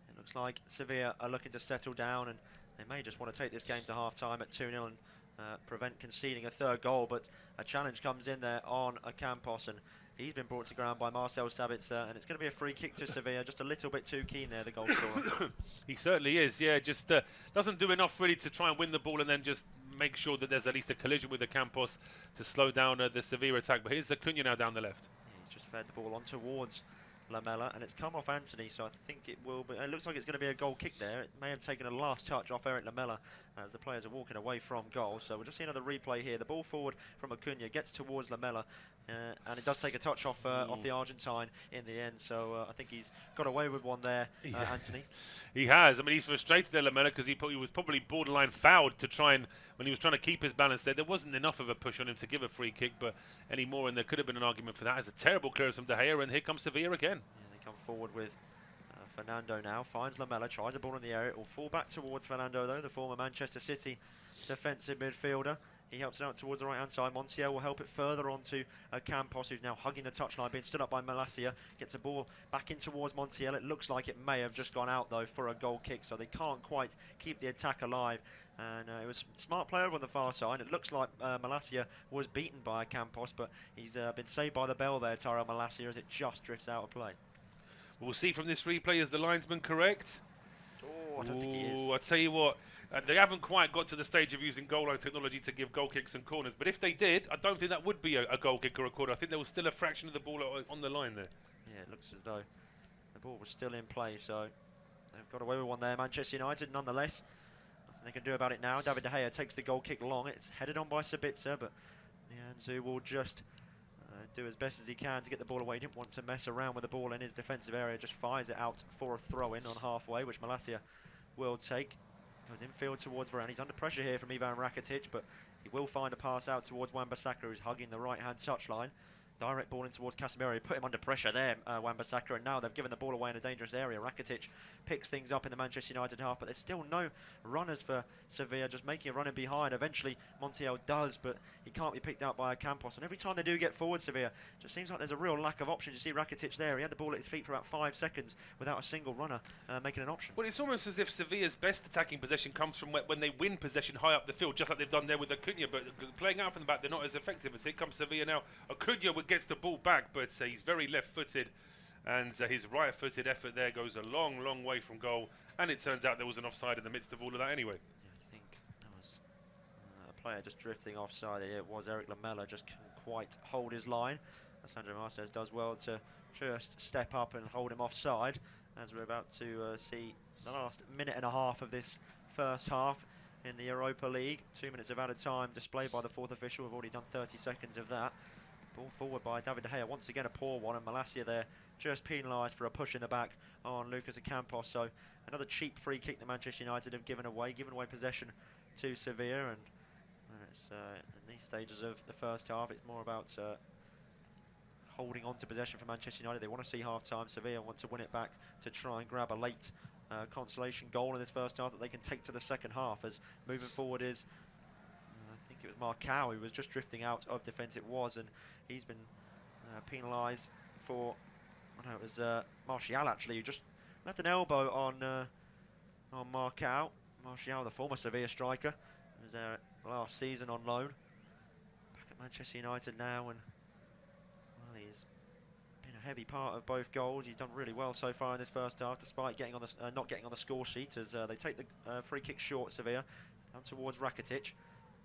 it looks like Sevilla are looking to settle down, and they may just want to take this game to half-time at 2-0 and prevent conceding a third goal, but a challenge comes in there on Campos, and he's been brought to ground by Marcel Sabitzer, and it's going to be a free kick to Sevilla. Just a little bit too keen there, the goal scorer. He certainly is, yeah. Just doesn't do enough really to try and win the ball and then just make sure that there's at least a collision with the Campos to slow down the Sevilla attack. But here's Acuna now down the left. Yeah, he's just fed the ball on towards Lamela, and it's come off Anthony, so I think it will be. It looks like it's going to be a goal kick there. It may have taken a last touch off Eric Lamela as the players are walking away from goal. So we'll just see another replay here. The ball forward from Acuna gets towards Lamela, and it does take a touch off the Argentine in the end. So I think he's got away with one there, Anthony. He has. I mean, he's frustrated there, Lamela, because he was probably borderline fouled to try and, when he was trying to keep his balance there wasn't enough of a push on him to give a free kick, but any more, and there could have been an argument for that. It's a terrible clearance from De Gea, and here comes Sevilla again. Yeah, they come forward with Fernando now, finds Lamela, tries a ball in the area. It will fall back towards Fernando, though, the former Manchester City defensive midfielder. He helps it out towards the right-hand side. Montiel will help it further on to Campos, who's now hugging the touchline, being stood up by Malacia. Gets a ball back in towards Montiel. It looks like it may have just gone out, though, for a goal kick, so they can't quite keep the attack alive. And it was a smart play over on the far side. It looks like Malacia was beaten by Campos, but he's been saved by the bell there, Tyrell Malacia, as it just drifts out of play. We'll see from this replay, is the linesman correct? Oh, I don't think he is. I tell you what, they haven't quite got to the stage of using goal line technology to give goal kicks and corners, but if they did, I don't think that would be a goal kick or a corner. I think there was still a fraction of the ball on the line there. Yeah, it looks as though the ball was still in play, so they've got away with one there. Manchester United, nonetheless. Nothing they can do about it now. David De Gea takes the goal kick long. It's headed on by Sabitzer, but Nianzou will just do as best as he can to get the ball away. He didn't want to mess around with the ball in his defensive area, just fires it out for a throw-in on halfway, which Malacia will take. Goes infield towards Varane. He's under pressure here from Ivan Rakitic, but he will find a pass out towards Wan-Bissaka, who's hugging the right-hand touchline. Direct ball in towards Casemiro. He put him under pressure there, Wan-Bissaka, and now they've given the ball away in a dangerous area. Rakitic picks things up in the Manchester United half, but there's still no runners for Sevilla, just making a run in behind. Eventually, Montiel does, but he can't be picked out by Campos. And every time they do get forward, Sevilla, it just seems like there's a real lack of options. You see Rakitic there. He had the ball at his feet for about 5 seconds without a single runner making an option. Well, it's almost as if Sevilla's best attacking possession comes from when they win possession high up the field, just like they've done there with Acuna, but playing out from the back, they're not as effective. As here comes Sevilla now. Acuna gets the ball back, but he's very left-footed, and his right-footed effort there goes a long, long way from goal, and it turns out there was an offside in the midst of all of that anyway. Yeah, I think there was a player just drifting offside. It was Eric Lamela, just couldn't quite hold his line. Sandro Martinez does well to just step up and hold him offside, as we're about to see the last minute and a half of this first half in the Europa League. 2 minutes of added time displayed by the fourth official. We've already done 30 seconds of that. Ball forward by David De Gea, once again a poor one, and Malacia there just penalised for a push in the back on Lucas Ocampos. So another cheap free kick that Manchester United have given away possession to Sevilla, and it's in these stages of the first half, it's more about holding on to possession for Manchester United. They want to see half-time. Sevilla want to win it back to try and grab a late consolation goal in this first half that they can take to the second half, as moving forward is I think it was Marcao who was just drifting out of defence. It was, and he's been penalised for, no, it was Martial actually, who just left an elbow on Marcao. Martial, the former Sevilla striker, was there last season on loan. Back at Manchester United now, and well, he's been a heavy part of both goals. He's done really well so far in this first half, despite getting on the not getting on the score sheet, as they take the free kick short. Sevilla down towards Rakitic.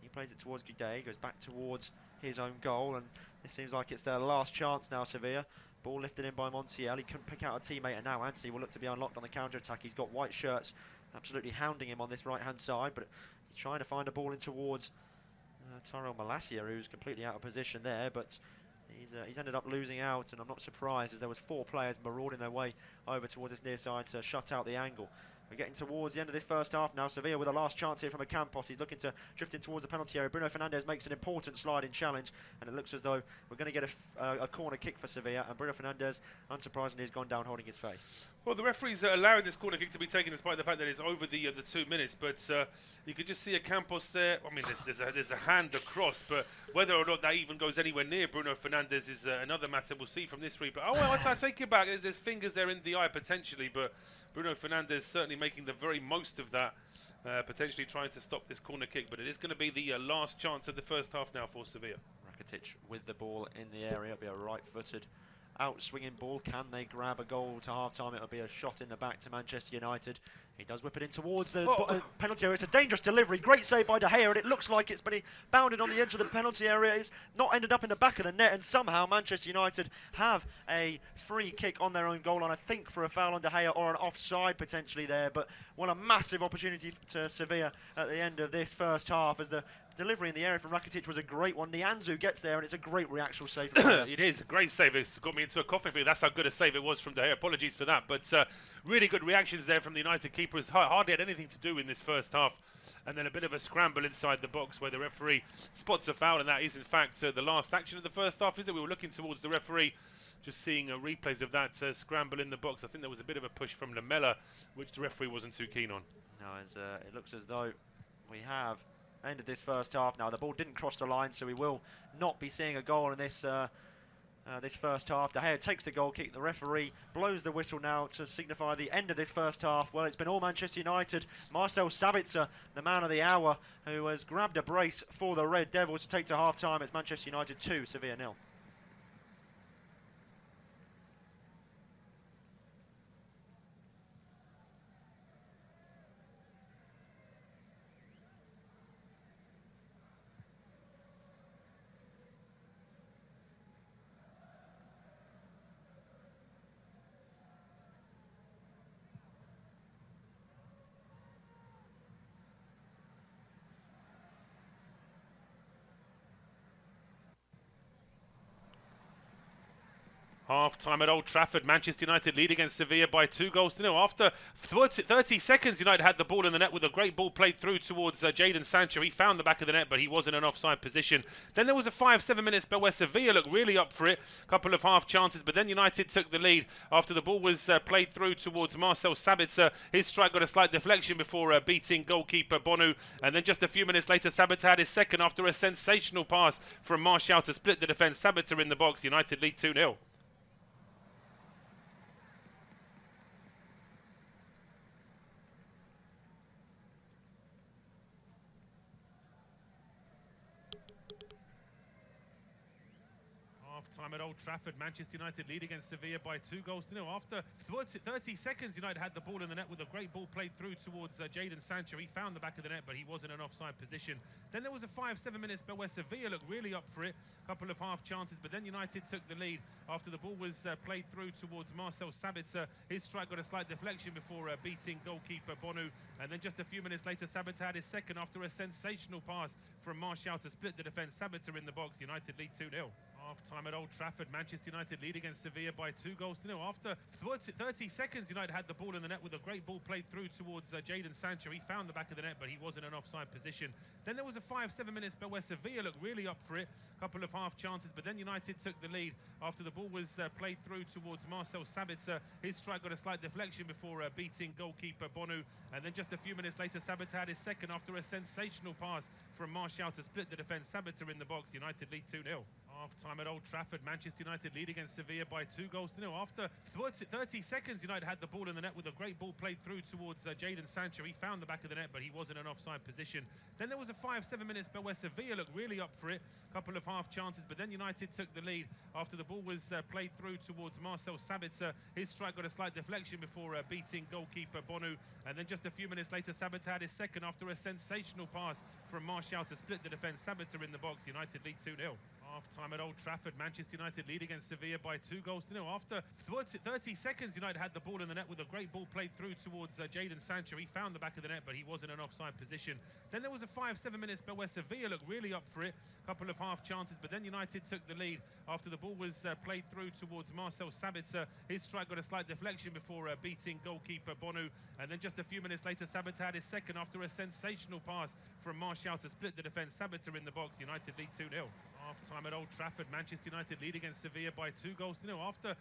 He plays it towards Gameday, goes back towards his own goal, and it seems like it's their last chance now, Sevilla. Ball lifted in by Montiel. He couldn't pick out a teammate, and now Anthony will look to be unlocked on the counter-attack. He's got white shirts absolutely hounding him on this right-hand side, but he's trying to find a ball in towards Tyrell Malacia, who's completely out of position there, but he's ended up losing out, and I'm not surprised, as there was 4 players marauding their way over towards this near side to shut out the angle. We're getting towards the end of this first half now. Sevilla with a last chance here from Ocampos. He's looking to drift in towards the penalty area. Bruno Fernandes makes an important sliding challenge, and it looks as though we're going to get a corner kick for Sevilla, and Bruno Fernandes, unsurprisingly, has gone down holding his face. Well, the referees are allowing this corner kick to be taken despite the fact that it's over the 2 minutes, but you could just see Ocampos there. I mean, there's a hand across, but whether or not that even goes anywhere near Bruno Fernandes is another matter. We'll see from this replay. Oh, well, I take it back. There's fingers there in the eye, potentially, but Bruno Fernandes certainly making the very most of that, potentially trying to stop this corner kick, but it is going to be the last chance of the first half now for Sevilla. Rakitic with the ball in the area. It'll be a right-footed out-swinging ball. Can they grab a goal to half-time? It'll be a shot in the back to Manchester United. He does whip it in towards the penalty area. It's a dangerous delivery. Great save by De Gea, and it looks like it's been bounded on the edge of the penalty area. It's not ended up in the back of the net, and somehow Manchester United have a free kick on their own goal line, I think for a foul on De Gea or an offside potentially there. But what a massive opportunity to Sevilla at the end of this first half, as the delivery in the area from Rakitic was a great one. Nianzou gets there, and it's a great reaction save. It is a great save. It's got me into a coughing fit. That's how good a save it was from De Gea. Apologies for that, but really good reactions there from the United keepers. Hardly had anything to do in this first half, and then a bit of a scramble inside the box where the referee spots a foul, and that is in fact the last action of the first half. Is it? We were looking towards the referee, just seeing replays of that scramble in the box. I think there was a bit of a push from Lamela, which the referee wasn't too keen on. No, it looks as though we have ended this first half now. The ball didn't cross the line, so we will not be seeing a goal in this this first half. De Gea takes the goal kick. The referee blows the whistle now to signify the end of this first half. Well, it's been all Manchester United. Marcel Sabitzer, the man of the hour, who has grabbed a brace for the Red Devils to take to half-time. It's Manchester United 2, Sevilla 0. Half-time at Old Trafford, Manchester United lead against Sevilla by 2-0. After 30 seconds, United had the ball in the net with a great ball played through towards Jadon Sancho. He found the back of the net, but he was in an offside position. Then there was a 5-7 minute spell where Sevilla looked really up for it. A couple of half chances, but then United took the lead after the ball was played through towards Marcel Sabitzer. His strike got a slight deflection before beating goalkeeper Bonu. And then just a few minutes later, Sabitzer had his second after a sensational pass from Martial to split the defence. Sabitzer in the box. United lead 2-0. Half-time at Old Trafford, Manchester United lead against Sevilla by 2-0. After 30 seconds, United had the ball in the net with a great ball played through towards Jadon Sancho. He found the back of the net, but he was in an offside position. Then there was a 5-7 minute spell where Sevilla looked really up for it. A couple of half chances, but then United took the lead after the ball was played through towards Marcel Sabitzer. His strike got a slight deflection before beating goalkeeper Bonu. And then just a few minutes later, Sabitzer had his second after a sensational pass from Martial to split the defence. Sabitzer in the box. United lead 2-0. Half-time at Old Trafford, Manchester United lead against Sevilla by 2-0. After 30 seconds, United had the ball in the net with a great ball played through towards Jadon Sancho. He found the back of the net, but he was in an offside position. Then there was a 5-7 minute spell where Sevilla looked really up for it. A couple of half chances, but then United took the lead after the ball was played through towards Marcel Sabitzer. His strike got a slight deflection before beating goalkeeper Bonu. And then just a few minutes later, Sabitzer had his second after a sensational pass from Martial to split the defence. Sabitzer in the box. United lead 2-0. Half-time at Old Trafford, Manchester United lead against Sevilla by 2-0. After 30 seconds, United had the ball in the net with a great ball played through towards Jadon Sancho. He found the back of the net, but he was in an offside position. Then there was a 5-7 minute spell where Sevilla looked really up for it. A couple of half chances, but then United took the lead after the ball was played through towards Marcel Sabitzer. His strike got a slight deflection before beating goalkeeper Bonu. And then just a few minutes later, Sabitzer had his second after a sensational pass from Martial to split the defence. Sabitzer in the box. United lead 2-0. Half-time at Old Trafford, Manchester United lead against Sevilla by 2-0. After 30 seconds, United had the ball in the net with a great ball played through towards Jadon Sancho. He found the back of the net, but he was in an offside position. Then there was a 5-7 minute spell where Sevilla looked really up for it. A couple of half chances, but then United took the lead after the ball was played through towards Marcel Sabitzer. His strike got a slight deflection before beating goalkeeper Bonu. And then just a few minutes later, Sabitzer had his second after a sensational pass from Martial to split the defence. Sabitzer in the box. United lead 2-0. Half-time at Old Trafford, Manchester United lead against Sevilla by 2-0. After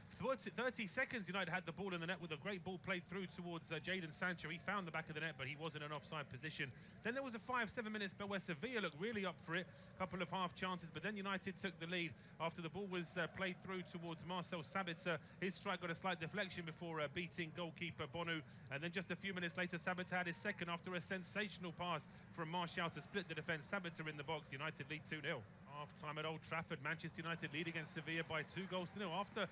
30 seconds, United had the ball in the net with a great ball played through towards Jadon Sancho. He found the back of the net, but he was in an offside position. Then there was a 5-7 minute spell where Sevilla looked really up for it. A couple of half chances, but then United took the lead after the ball was played through towards Marcel Sabitzer. His strike got a slight deflection before beating goalkeeper Bonu. And then just a few minutes later, Sabitzer had his second after a sensational pass from Martial to split the defence. Sabitzer in the box. United lead 2-0. Half-time at Old Trafford, Manchester United lead against Sevilla by 2-0. After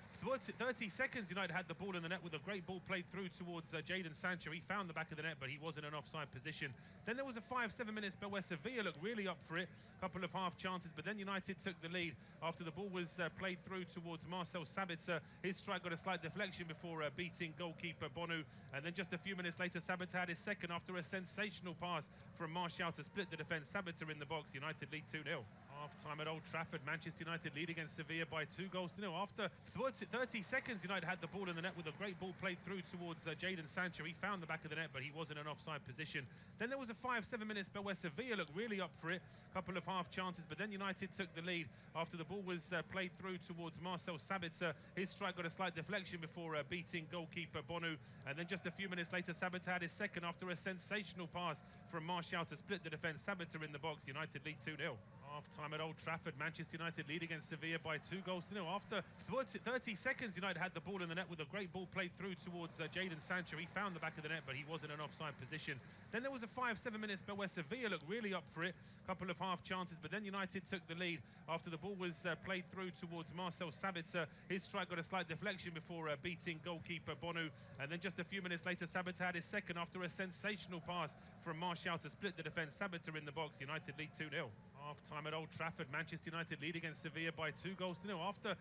30 seconds, United had the ball in the net with a great ball played through towards Jadon Sancho. He found the back of the net, but he was in an offside position. Then there was a 5-7 minute spell where Sevilla looked really up for it. A couple of half chances, but then United took the lead after the ball was played through towards Marcel Sabitzer. His strike got a slight deflection before beating goalkeeper Bonu. And then just a few minutes later, Sabitzer had his second after a sensational pass from Martial to split the defence. Sabitzer in the box. United lead 2-0. Half-time at Old Trafford, Manchester United lead against Sevilla by 2-0. After 30 seconds, United had the ball in the net with a great ball played through towards Jadon Sancho. He found the back of the net, but he was in an offside position. Then there was a 5-7 minute spell where Sevilla looked really up for it. A couple of half chances, but then United took the lead after the ball was played through towards Marcel Sabitzer. His strike got a slight deflection before beating goalkeeper Bonu. And then just a few minutes later, Sabitzer had his second after a sensational pass from Martial to split the defence. Sabitzer in the box. United lead 2-0. Half-time at Old Trafford, Manchester United lead against Sevilla by 2-0. After 30 seconds, United had the ball in the net with a great ball played through towards Jadon Sancho. He found the back of the net, but he was in an offside position. Then there was a 5-7 minute spell where Sevilla looked really up for it. A couple of half chances, but then United took the lead after the ball was played through towards Marcel Sabitzer. His strike got a slight deflection before beating goalkeeper Bonu. And then just a few minutes later, Sabitzer had his second after a sensational pass from Martial to split the defence. Sabitzer in the box. United lead 2-0. Half-time at Old Trafford, Manchester United lead against Sevilla by 2-0. After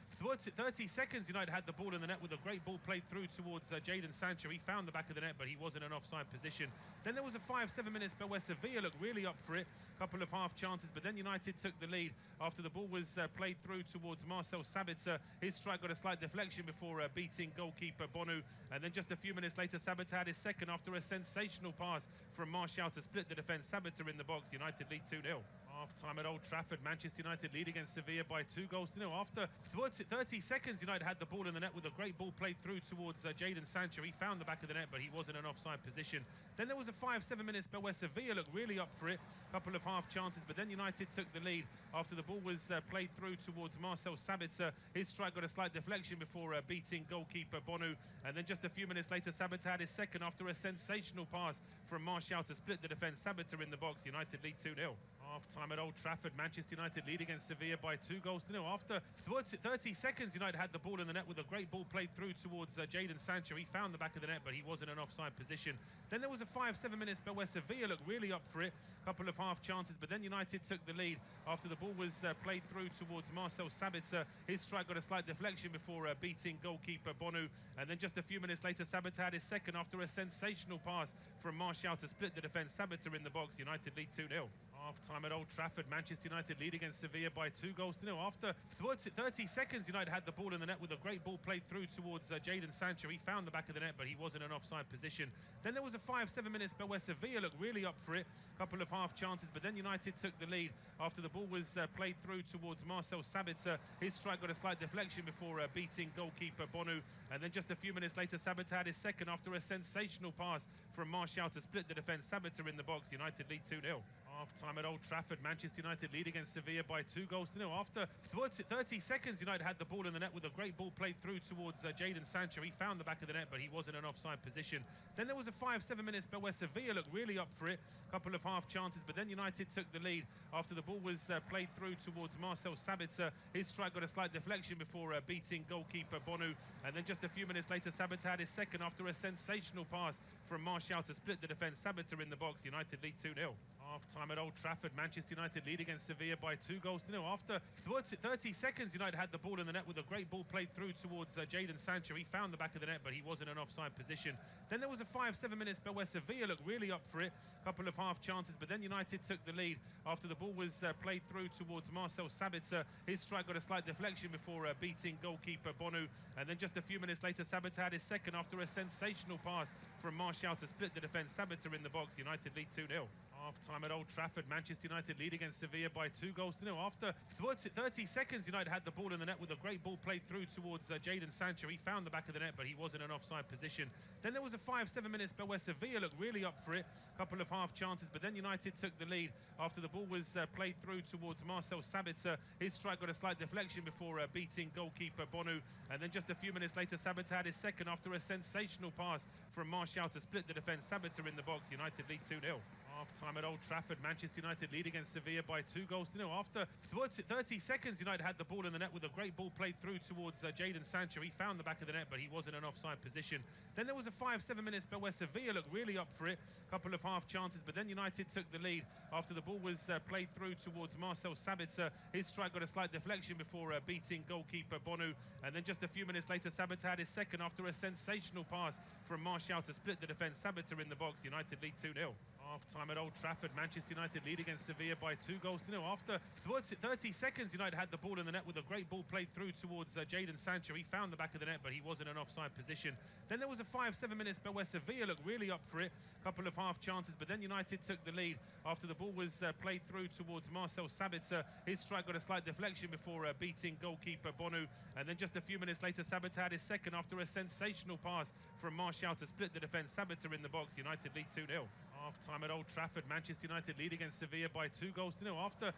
30 seconds, United had the ball in the net with a great ball played through towards Jadon Sancho. He found the back of the net, but he was in an offside position. Then there was a 5-7 minute spell where Sevilla looked really up for it. A couple of half chances, but then United took the lead after the ball was played through towards Marcel Sabitzer. His strike got a slight deflection before beating goalkeeper Bonu. And then just a few minutes later, Sabitzer had his second after a sensational pass from Martial to split the defence. Sabitzer in the box. United lead 2-0. Half-time at Old Trafford, Manchester United lead against Sevilla by 2-0. After 30 seconds, United had the ball in the net with a great ball played through towards Jadon Sancho. He found the back of the net, but he was in an offside position. Then there was a 5-7 minute spell where Sevilla looked really up for it. A couple of half chances, but then United took the lead after the ball was played through towards Marcel Sabitzer. His strike got a slight deflection before beating goalkeeper Bonu. And then just a few minutes later, Sabitzer had his second after a sensational pass from Martial to split the defence. Sabitzer in the box. United lead 2-0. Half-time at Old Trafford, Manchester United lead against Sevilla by 2-0. After 30 seconds, United had the ball in the net with a great ball played through towards Jadon Sancho. He found the back of the net, but he was in an offside position. Then there was a 5-7 minute spell where Sevilla looked really up for it. A couple of half chances, but then United took the lead after the ball was played through towards Marcel Sabitzer. His strike got a slight deflection before beating goalkeeper Bonu. And then just a few minutes later, Sabitzer had his second after a sensational pass from Martial to split the defence. Sabitzer in the box. United lead 2-0. Half-time at Old Trafford, Manchester United lead against Sevilla by 2-0. After 30 seconds, United had the ball in the net with a great ball played through towards Jadon Sancho. He found the back of the net, but he was in an offside position. Then there was a 5-7 minute spell where Sevilla looked really up for it. A couple of half chances, but then United took the lead after the ball was played through towards Marcel Sabitzer. His strike got a slight deflection before beating goalkeeper Bonu. And then just a few minutes later, Sabitzer had his second after a sensational pass from Martial to split the defence. Sabitzer in the box. United lead 2-0. Half-time at Old Trafford, Manchester United lead against Sevilla by 2-0. After 30 seconds, United had the ball in the net with a great ball played through towards Jadon Sancho. He found the back of the net, but he was in an offside position. Then there was a 5-7 minute spell where Sevilla looked really up for it. A couple of half chances, but then United took the lead after the ball was played through towards Marcel Sabitzer. His strike got a slight deflection before beating goalkeeper Bonu. And then just a few minutes later, Sabitzer had his second after a sensational pass from Martial to split the defence. Sabitzer in the box. United lead 2-0. Half-time at Old Trafford, Manchester United lead against Sevilla by 2-0. After 30 seconds, United had the ball in the net with a great ball played through towards Jadon Sancho. He found the back of the net, but he was in an offside position. Then there was a 5-7 minute spell where Sevilla looked really up for it. A couple of half chances, but then United took the lead after the ball was played through towards Marcel Sabitzer. His strike got a slight deflection before beating goalkeeper Bonu. And then just a few minutes later, Sabitzer had his second after a sensational pass from Martial to split the defence. Sabitzer in the box. United lead 2-0. Half-time at Old Trafford, Manchester United lead against Sevilla by 2-0. After 30 seconds, United had the ball in the net with a great ball played through towards Jadon Sancho. He found the back of the net, but he was in an offside position. Then there was a 5-7 minute spell where Sevilla looked really up for it. A couple of half chances, but then United took the lead after the ball was played through towards Marcel Sabitzer. His strike got a slight deflection before beating goalkeeper Bonu. And then just a few minutes later, Sabitzer had his second after a sensational pass from Martial to split the defence. Sabitzer in the box. United lead 2-0. Half-time at Old Trafford, Manchester United lead against Sevilla by 2-0. After 30 seconds, United had the ball in the net with a great ball played through towards Jadon Sancho. He found the back of the net, but he was in an offside position. Then there was a 5-7 minute spell where Sevilla looked really up for it, a couple of half chances, but then United took the lead after the ball was played through towards Marcel Sabitzer. His strike got a slight deflection before beating goalkeeper Bonu, and then just a few minutes later, Sabitzer had his second after a sensational pass from Martial to split the defence. Sabitzer in the box, United lead 2-0. Half-time at Old Trafford, Manchester United lead against Sevilla by 2-0. After 30 seconds, United had the ball in the net with a great ball played through towards Jadon Sancho. He found the back of the net, but he was in an offside position. Then there was a 5-7 minute spell where Sevilla looked really up for it, a couple of half chances, but then United took the lead after the ball was played through towards Marcel Sabitzer. His strike got a slight deflection before beating goalkeeper Bonu, and then just a few minutes later, Sabitzer had his second after a sensational pass from Martial to split the defence. Sabitzer in the box, United lead 2-0. Half-time at Old Trafford, Manchester United lead against Sevilla by 2-0. After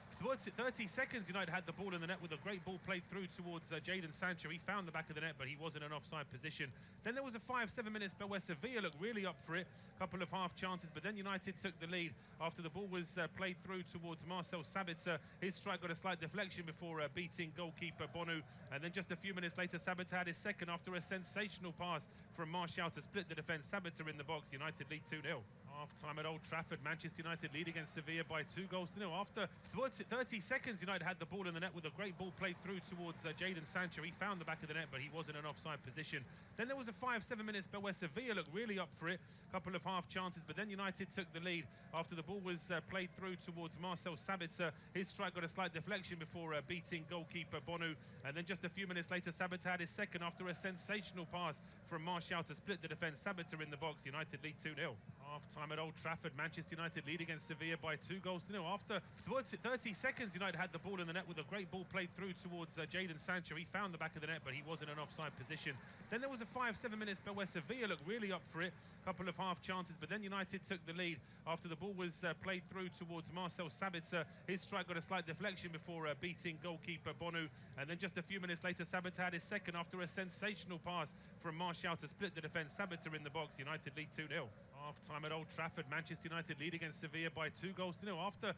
30 seconds, United had the ball in the net with a great ball played through towards Jadon Sancho. He found the back of the net, but he was in an offside position. Then there was a 5-7 minute spell where Sevilla looked really up for it, a couple of half chances, but then United took the lead after the ball was played through towards Marcel Sabitzer. His strike got a slight deflection before beating goalkeeper Bonu, and then just a few minutes later, Sabitzer had his second after a sensational pass from Martial to split the defence. Sabitzer in the box, United lead 2-0. Half-time at Old Trafford, Manchester United lead against Sevilla by 2-0. After 30 seconds, United had the ball in the net with a great ball played through towards Jadon Sancho. He found the back of the net, but he was in an offside position. Then there was a 5-7 minute spell where Sevilla looked really up for it, a couple of half chances, but then United took the lead after the ball was played through towards Marcel Sabitzer. His strike got a slight deflection before beating goalkeeper Bonu, and then just a few minutes later, Sabitzer had his second after a sensational pass from Martial to split the defence. Sabitzer in the box, United lead 2-0. Half-time at Old Trafford, Manchester United lead against Sevilla by 2-0. After 30 seconds, United had the ball in the net with a great ball played through towards Jadon Sancho. He found the back of the net, but he was in an offside position. Then there was a 5-7 minute spell where Sevilla looked really up for it, a couple of half chances, but then United took the lead after the ball was played through towards Marcel Sabitzer. His strike got a slight deflection before beating goalkeeper Bonu, and then just a few minutes later, Sabitzer had his second after a sensational pass from Martial to split the defence. Sabitzer in the box, United lead 2-0. Half-time at Old Trafford, Manchester United lead against Sevilla by 2-0. After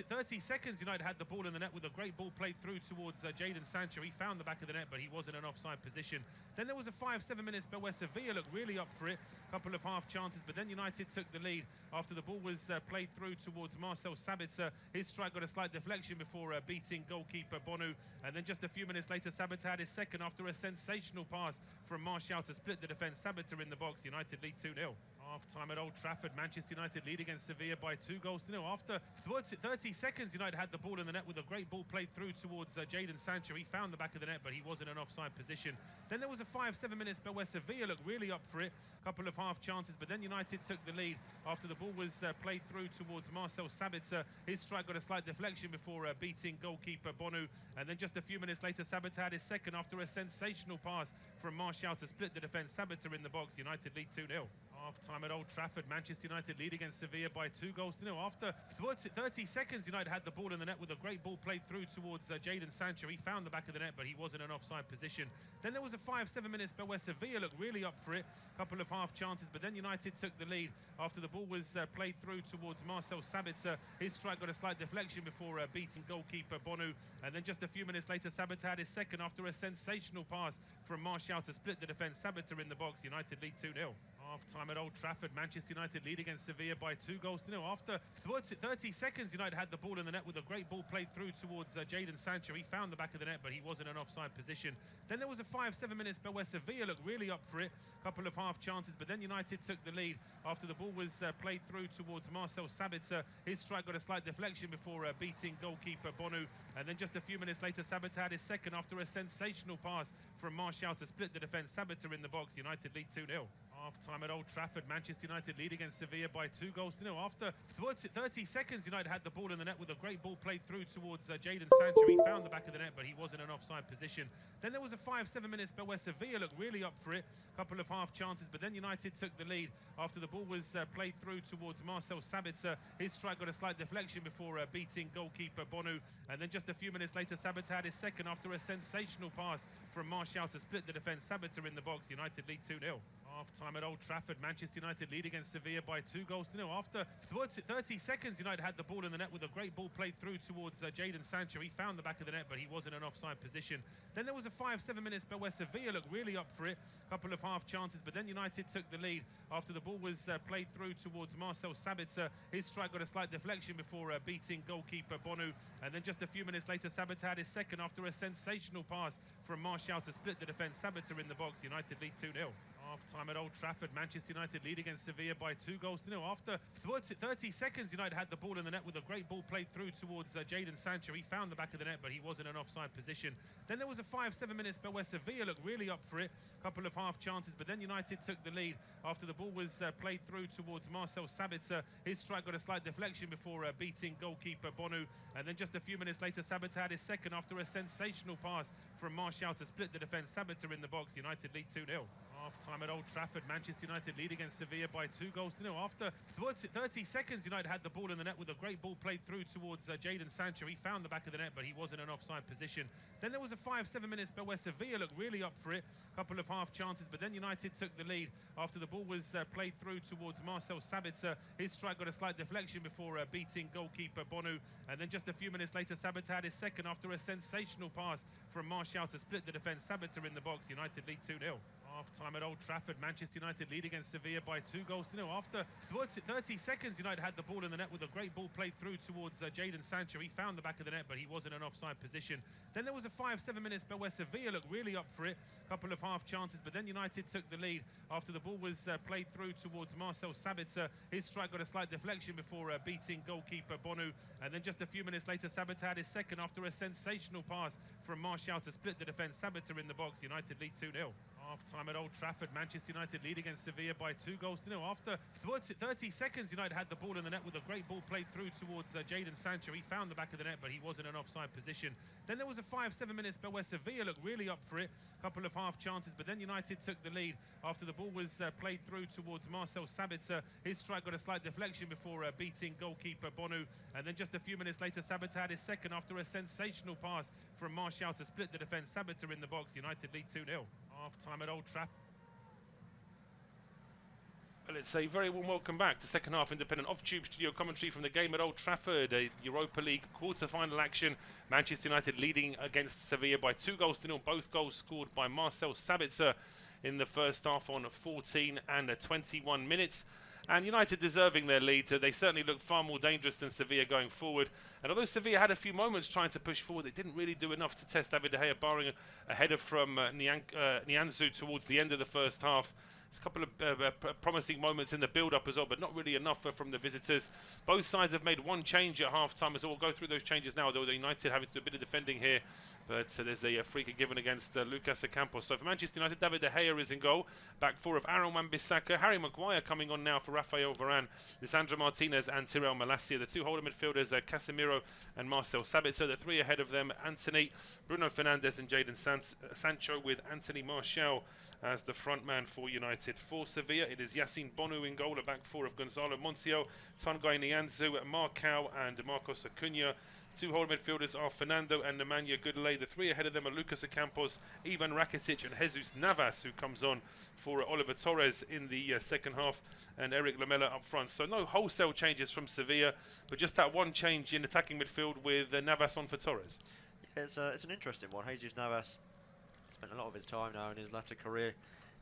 30 seconds, United had the ball in the net with a great ball played through towards Jadon Sancho. He found the back of the net, but he was in an offside position. Then there was a 5-7 minute spell where Sevilla looked really up for it, a couple of half chances, but then United took the lead after the ball was played through towards Marcel Sabitzer. His strike got a slight deflection before beating goalkeeper Bonu, and then just a few minutes later, Sabitzer had his second after a sensational pass from Martial to split the defence. Sabitzer in the box, United lead 2-0. Half-time at Old Trafford, Manchester United lead against Sevilla by 2-0. After 30 seconds, United had the ball in the net with a great ball played through towards Jadon Sancho. He found the back of the net, but he was in an offside position. Then there was a 5-7 minute spell where Sevilla looked really up for it, a couple of half chances, but then United took the lead after the ball was played through towards Marcel Sabitzer. His strike got a slight deflection before beating goalkeeper Bonu, and then just a few minutes later, Sabitzer had his second after a sensational pass from Martial to split the defence. Sabitzer in the box, United lead 2-0. Half-time at Old Trafford, Manchester United lead against Sevilla by 2-0. After 30 seconds, United had the ball in the net with a great ball played through towards Jadon Sancho. He found the back of the net, but he was in an offside position. Then there was a 5-7 minute spell where Sevilla looked really up for it, a couple of half chances, but then United took the lead after the ball was played through towards Marcel Sabitzer. His strike got a slight deflection before beating goalkeeper Bonu, and then just a few minutes later, Sabitzer had his second after a sensational pass from Martial to split the defence. Sabitzer in the box, United lead 2-0. Half-time at Old Trafford, Manchester United lead against Sevilla by 2-0. After 30 seconds, United had the ball in the net with a great ball played through towards Jadon Sancho. He found the back of the net, but he was in an offside position. Then there was a 5-7 minute spell where Sevilla looked really up for it, a couple of half chances, but then United took the lead after the ball was played through towards Marcel Sabitzer. His strike got a slight deflection before beating goalkeeper Bonu, and then just a few minutes later, Sabitzer had his second after a sensational pass from Martial to split the defence. Sabitzer in the box, United lead 2-0. Half-time at Old Trafford, Manchester United lead against Sevilla by 2-0. After 30 seconds, United had the ball in the net with a great ball played through towards Jadon Sancho. He found the back of the net, but he was in an offside position. Then there was a 5-7 minute spell where Sevilla looked really up for it, a couple of half chances, but then United took the lead after the ball was played through towards Marcel Sabitzer. His strike got a slight deflection before beating goalkeeper Bonu, and then just a few minutes later, Sabitzer had his second after a sensational pass from Martial to split the defence. Sabitzer in the box, United lead 2-0. Half-time at Old Trafford, Manchester United lead against Sevilla by 2-0. After 30 seconds, United had the ball in the net with a great ball played through towards Jadon Sancho. He found the back of the net, but he was in an offside position. Then there was a 5-7 minute spell where Sevilla looked really up for it, a couple of half chances, but then United took the lead after the ball was played through towards Marcel Sabitzer. His strike got a slight deflection before beating goalkeeper Bonu, and then just a few minutes later, Sabitzer had his second after a sensational pass from Martial to split the defence. Sabitzer in the box, United lead 2-0. Half-time at Old Trafford, Manchester United lead against Sevilla by 2-0. After 30 seconds, United had the ball in the net with a great ball played through towards Jadon Sancho. He found the back of the net, but he was in an offside position. Then there was a 5-7 minute spell where Sevilla looked really up for it, a couple of half chances, but then United took the lead after the ball was played through towards Marcel Sabitzer. His strike got a slight deflection before beating goalkeeper Bonu, and then just a few minutes later, Sabitzer had his second after a sensational pass from Martial to split the defence. Sabitzer in the box, United lead 2-0. Half-time at Old Trafford, Manchester United lead against Sevilla by 2-0. After 30 seconds, United had the ball in the net with a great ball played through towards Jadon Sancho. He found the back of the net, but he was in an offside position. Then there was a 5-7 minute spell where Sevilla looked really up for it, a couple of half chances, but then United took the lead after the ball was played through towards Marcel Sabitzer. His strike got a slight deflection before beating goalkeeper Bonu, and then just a few minutes later, Sabitzer had his second after a sensational pass from Martial to split the defence. Sabitzer in the box, United lead 2-0. Half-time at Old Trafford, Manchester United lead against Sevilla by 2-0. After 30 seconds, United had the ball in the net with a great ball played through towards Jadon Sancho. He found the back of the net, but he was in an offside position. Then there was a 5-7 minute spell where Sevilla looked really up for it, a couple of half chances, but then United took the lead after the ball was played through towards Marcel Sabitzer. His strike got a slight deflection before beating goalkeeper Bonu, and then just a few minutes later, Sabitzer had his second after a sensational pass from Martial to split the defence. Sabitzer in the box, United lead 2-0. Half-time at Old Trafford, Manchester United lead against Sevilla by 2-0. After 30 seconds, United had the ball in the net with a great ball played through towards Jadon Sancho. He found the back of the net, but he was in an offside position. Then there was a 5-7 minute spell where Sevilla looked really up for it, a couple of half chances, but then United took the lead after the ball was played through towards Marcel Sabitzer. His strike got a slight deflection before beating goalkeeper Bonu, and then just a few minutes later, Sabitzer had his second after a sensational pass from Martial to split the defence. Sabitzer in the box, United lead 2-0. Half-time at Old Trafford. Well, it's a very warm welcome back to second half independent off-tube studio commentary from the game at Old Trafford, a Europa League quarter-final action. Manchester United leading against Sevilla by 2-0, both goals scored by Marcel Sabitzer in the first half on 14 and 21 minutes. And United deserving their lead. They certainly look far more dangerous than Sevilla going forward. And although Sevilla had a few moments trying to push forward, they didn't really do enough to test David De Gea, barring a header from Nianzou towards the end of the first half. There's a couple of promising moments in the build-up as well, but not really enough from the visitors. Both sides have made one change at half-time, so we'll go through those changes now, though the United having to do a bit of defending here. But there's a free kick given against Lucas Ocampos. So for Manchester United, David De Gea is in goal. Back four of Aaron Wan-Bissaka, Harry Maguire coming on now for Rafael Varane, Lisandro Martinez and Tyrell Malacia. The two holder midfielders are Casemiro and Marcel Sabitzer. The three ahead of them, Anthony, Bruno Fernandes and Jadon Sancho, with Anthony Martial as the front man for United. For Sevilla, it is Yassine Bonu in goal, a back four of Gonzalo Montiel, Tanguy Nianzou, Marcao and Marcos Acuna. Two holder midfielders are Fernando and Nemanja Goodlay. The three ahead of them are Lucas Ocampos, Ivan Rakitic and Jesus Navas, who comes on for Oliver Torres in the second half, and Eric Lamela up front. So no wholesale changes from Sevilla, but just that one change in attacking midfield with Navas on for Torres. Yeah, it's an interesting one. Jesus Navas spent a lot of his time now in his latter career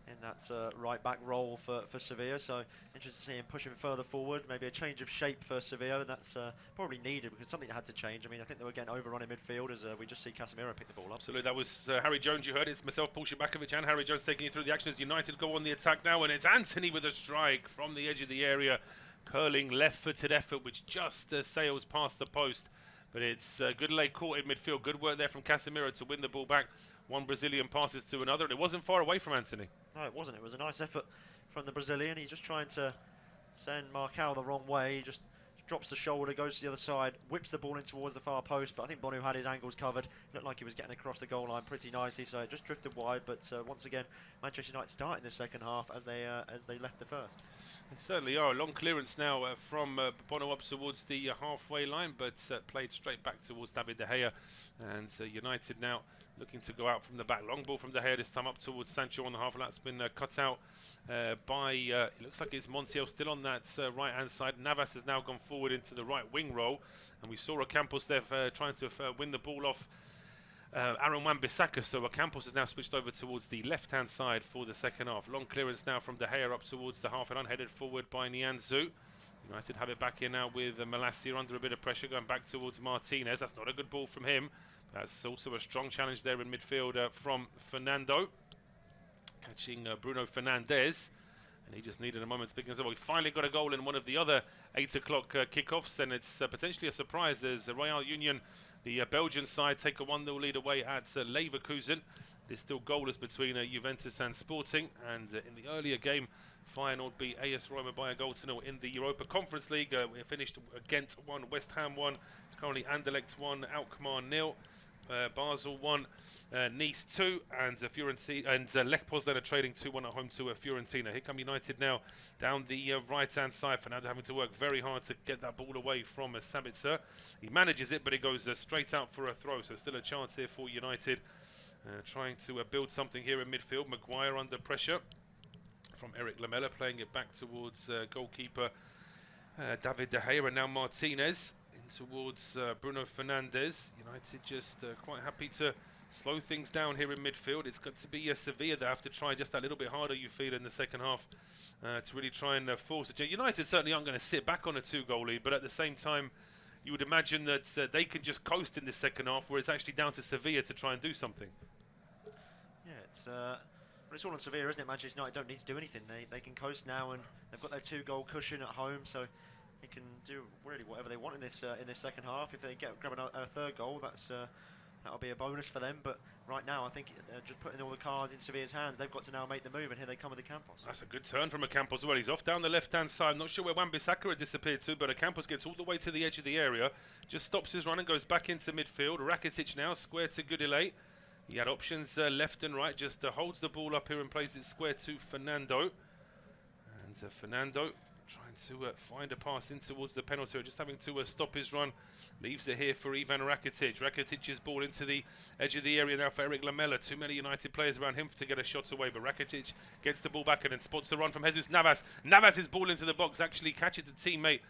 in that right-back role for Sevilla, so interested to see him pushing further forward. Maybe a change of shape for Sevilla, and that's probably needed because something had to change. I mean, I think they were getting overrun in midfield as we just see Casemiro pick the ball up. Absolutely, that was Harry Jones, you heard. It's myself, Paul Shabakovic, and Harry Jones taking you through the action as United go on the attack now, and it's Anthony with a strike from the edge of the area, curling left-footed effort which just sails past the post. But it's Goodlay caught in midfield. Good work there from Casemiro to win the ball back. One Brazilian passes to another, and it wasn't far away from Anthony. No, it wasn't. It was a nice effort from the Brazilian. He's just trying to send Marcao the wrong way. He just drops the shoulder, goes to the other side, whips the ball in towards the far post, but I think Bonu had his angles covered. Looked like he was getting across the goal line pretty nicely, so it just drifted wide. But once again, Manchester United starting the second half as they left the first. They certainly are. A long clearance now from Bono up towards the halfway line, but played straight back towards David De Gea. And United now looking to go out from the back. Long ball from De Gea this time up towards Sancho on the half. That's been cut out by, it looks like it's Montiel still on that right-hand side. Navas has now gone forward into the right wing role. And we saw Ocampos there trying to win the ball off Aaron Wan-Bissaka, so Ocampos has now switched over towards the left-hand side for the second half. Long clearance now from De Gea up towards the half and unheaded forward by Nianzou. United have it back here now with Malacia under a bit of pressure, going back towards Martinez. That's not a good ball from him. That's also a strong challenge there in midfield from Fernando. Catching Bruno Fernandes. And he just needed a moment to pick himself up. We finally got a goal in one of the other 8 o'clock kickoffs, and it's potentially a surprise as Royal Union, the Belgian side, take a 1-0 lead away at Leverkusen. There's still goalless between Juventus and Sporting, and in the earlier game, Feyenoord beat AS Roma by a 0-0 in the Europa Conference League. We finished Ghent 1, West Ham 1. It's currently Anderlecht 1, Alkmaar 0. Basel 1, Nice 2, and Fiorentina and Lech Poznan are trading 2-1 at home to Fiorentina. Here come United now down the right-hand side. Fernando having to work very hard to get that ball away from Sabitzer. He manages it, but it goes straight out for a throw. So still a chance here for United, trying to build something here in midfield. Maguire under pressure from Eric Lamela, playing it back towards goalkeeper David De Gea, and now Martinez in towards Bruno Fernandes. United just quite happy to slow things down here in midfield. It's got to be Sevilla that have to try just that little bit harder, you feel, in the second half to really try and force it. United certainly aren't going to sit back on a 2-goal lead, but at the same time, you would imagine that they can just coast in the second half, where it's actually down to Sevilla to try and do something. Yeah, it's all on Sevilla, isn't it? Manchester United don't need to do anything. They can coast now, and they've got their 2-goal cushion at home, so they can do really whatever they want in this second half. If they grab a third goal, that'll be a bonus for them. But right now, I think they're just putting all the cards in Sevilla's hands. They've got to now make the move, and here they come with Ocampos. That's a good turn from Ocampos as well. He's off down the left-hand side. Not sure where Wan-Bissaka had disappeared to, but Ocampos gets all the way to the edge of the area, just stops his run and goes back into midfield. Rakitic now square to Goodilate. He had options left and right, just holds the ball up here and plays it square to Fernando. And Fernando trying to find a pass in towards the penalty, just having to stop his run. Leaves it here for Ivan Rakitic. Rakitic's ball into the edge of the area now for Eric Lamela. Too many United players around him to get a shot away, but Rakitic gets the ball back and then spots the run from Jesus Navas. Navas' ball into the box, actually catches the teammate.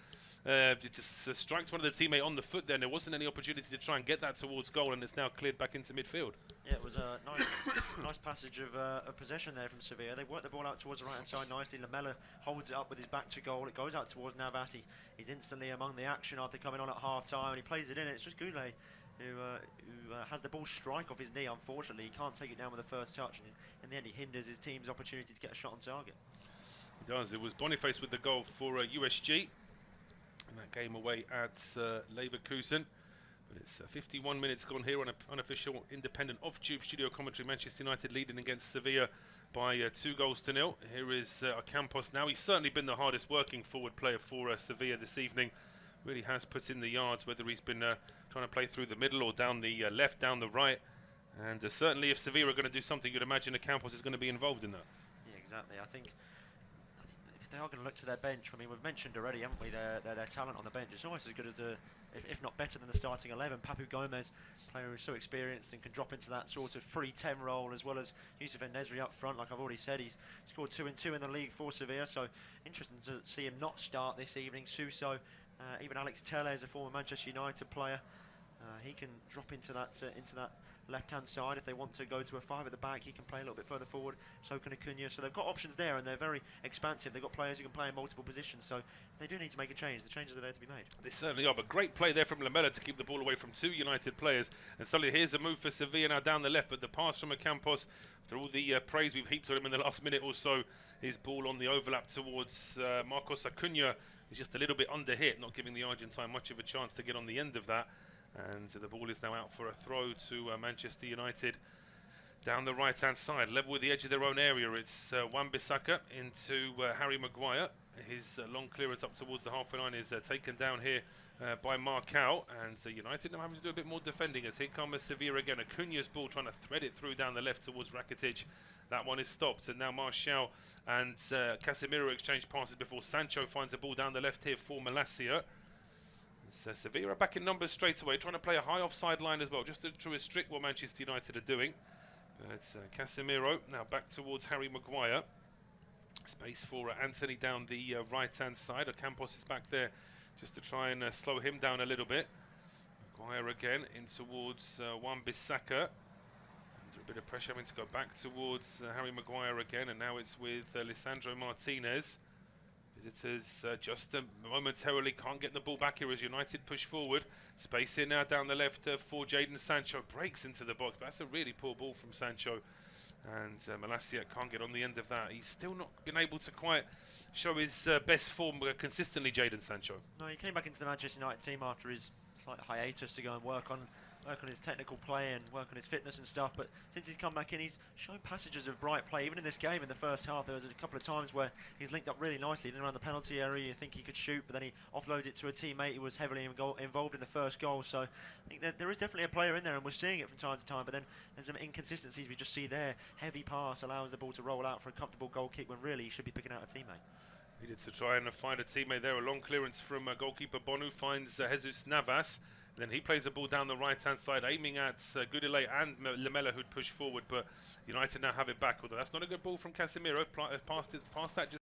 It just strikes one of the teammate on the foot there, and there wasn't any opportunity to try and get that towards goal, and it's now cleared back into midfield. Yeah, it was a nice passage of possession there from Sevilla. They worked the ball out towards the right-hand side nicely. Lamela holds it up with his back to goal. It goes out towards Navas. He's instantly among the action after coming on at half-time, and he plays it in. It's just Goulet who has the ball strike off his knee, unfortunately. He can't take it down with the first touch, and in the end he hinders his team's opportunity to get a shot on target. He does. It was Boniface with the goal for USG. In that game away at Leverkusen. But it's 51 minutes gone here on an unofficial independent off-tube studio commentary. Manchester United leading against Sevilla by 2-0. Here is Ocampos now. He's certainly been the hardest working forward player for Sevilla this evening. Really has put in the yards, whether he's been trying to play through the middle or down the left, down the right. And certainly if Sevilla are going to do something, you'd imagine Ocampos is going to be involved in that. Yeah, exactly. I think if they are going to look to their bench, I mean, we've mentioned already, haven't we, their talent on the bench. It's almost as good as if not better than the starting 11. Papu Gomez, player who's so experienced and can drop into that sort of free 10 role, as well as Yusuf En-Nesyri up front. Like I've already said, he's scored 2 and 2 in the league for Sevilla, so interesting to see him not start this evening. Suso, even Alex Telles, a former Manchester United player, he can drop into that left-hand side. If they want to go to a 5 at the back, he can play a little bit further forward. So can Acuna. So they've got options there, and they're very expansive. They've got players who can play in multiple positions. So they do need to make a change. The changes are there to be made. They certainly are. But great play there from Lamela to keep the ball away from 2 United players. And suddenly here's a move for Sevilla now down the left. But the pass from Ocampos, after all the praise we've heaped on him in the last minute or so, his ball on the overlap towards Marcos Acuna is just a little bit under hit, not giving the Argentine much of a chance to get on the end of that. And the ball is now out for a throw to Manchester United down the right-hand side, level with the edge of their own area. It's Wan-Bissaka into Harry Maguire. his long clearance up towards the halfway line is taken down here by Marcal, and United now having to do a bit more defending as here comes Sevilla again. Acuña's ball trying to thread it through down the left towards Rakitic. That one is stopped, and now Martial and Casemiro exchange passes before Sancho finds a ball down the left here for Malacia. So Sevilla are back in numbers straight away, trying to play a high offside line as well, just to restrict what Manchester United are doing. But Casemiro now back towards Harry Maguire. Space for Anthony down the right-hand side. Ocampos is back there just to try and slow him down a little bit. Maguire again in towards Wan-Bissaka. Under a bit of pressure, having to go back towards Harry Maguire again, and now it's with Lisandro Martinez. Visitors just momentarily can't get the ball back here as United push forward. Space here now down the left for Jadon Sancho. Breaks into the box, but that's a really poor ball from Sancho. And Malacia can't get on the end of that. He's still not been able to quite show his best form consistently, Jadon Sancho. No, he came back into the Manchester United team after his slight hiatus to go and work on his technical play and work on his fitness and stuff, but since he's come back in, he's shown passages of bright play. Even in this game in the first half, there was a couple of times where he's linked up really nicely in around the penalty area. You think he could shoot, but then he offloaded it to a teammate who was heavily involved in the first goal. So I think that there is definitely a player in there, and we're seeing it from time to time, but then there's some inconsistencies we just see there. Heavy pass allows the ball to roll out for a comfortable goal kick when really he should be picking out a teammate. Needed to try and find a teammate there. A long clearance from goalkeeper Bonu finds Jesus Navas. Then he plays the ball down the right-hand side, aiming at Goudillet and Lamela, who'd push forward. But United now have it back. Although that's not a good ball from Casemiro. Past that.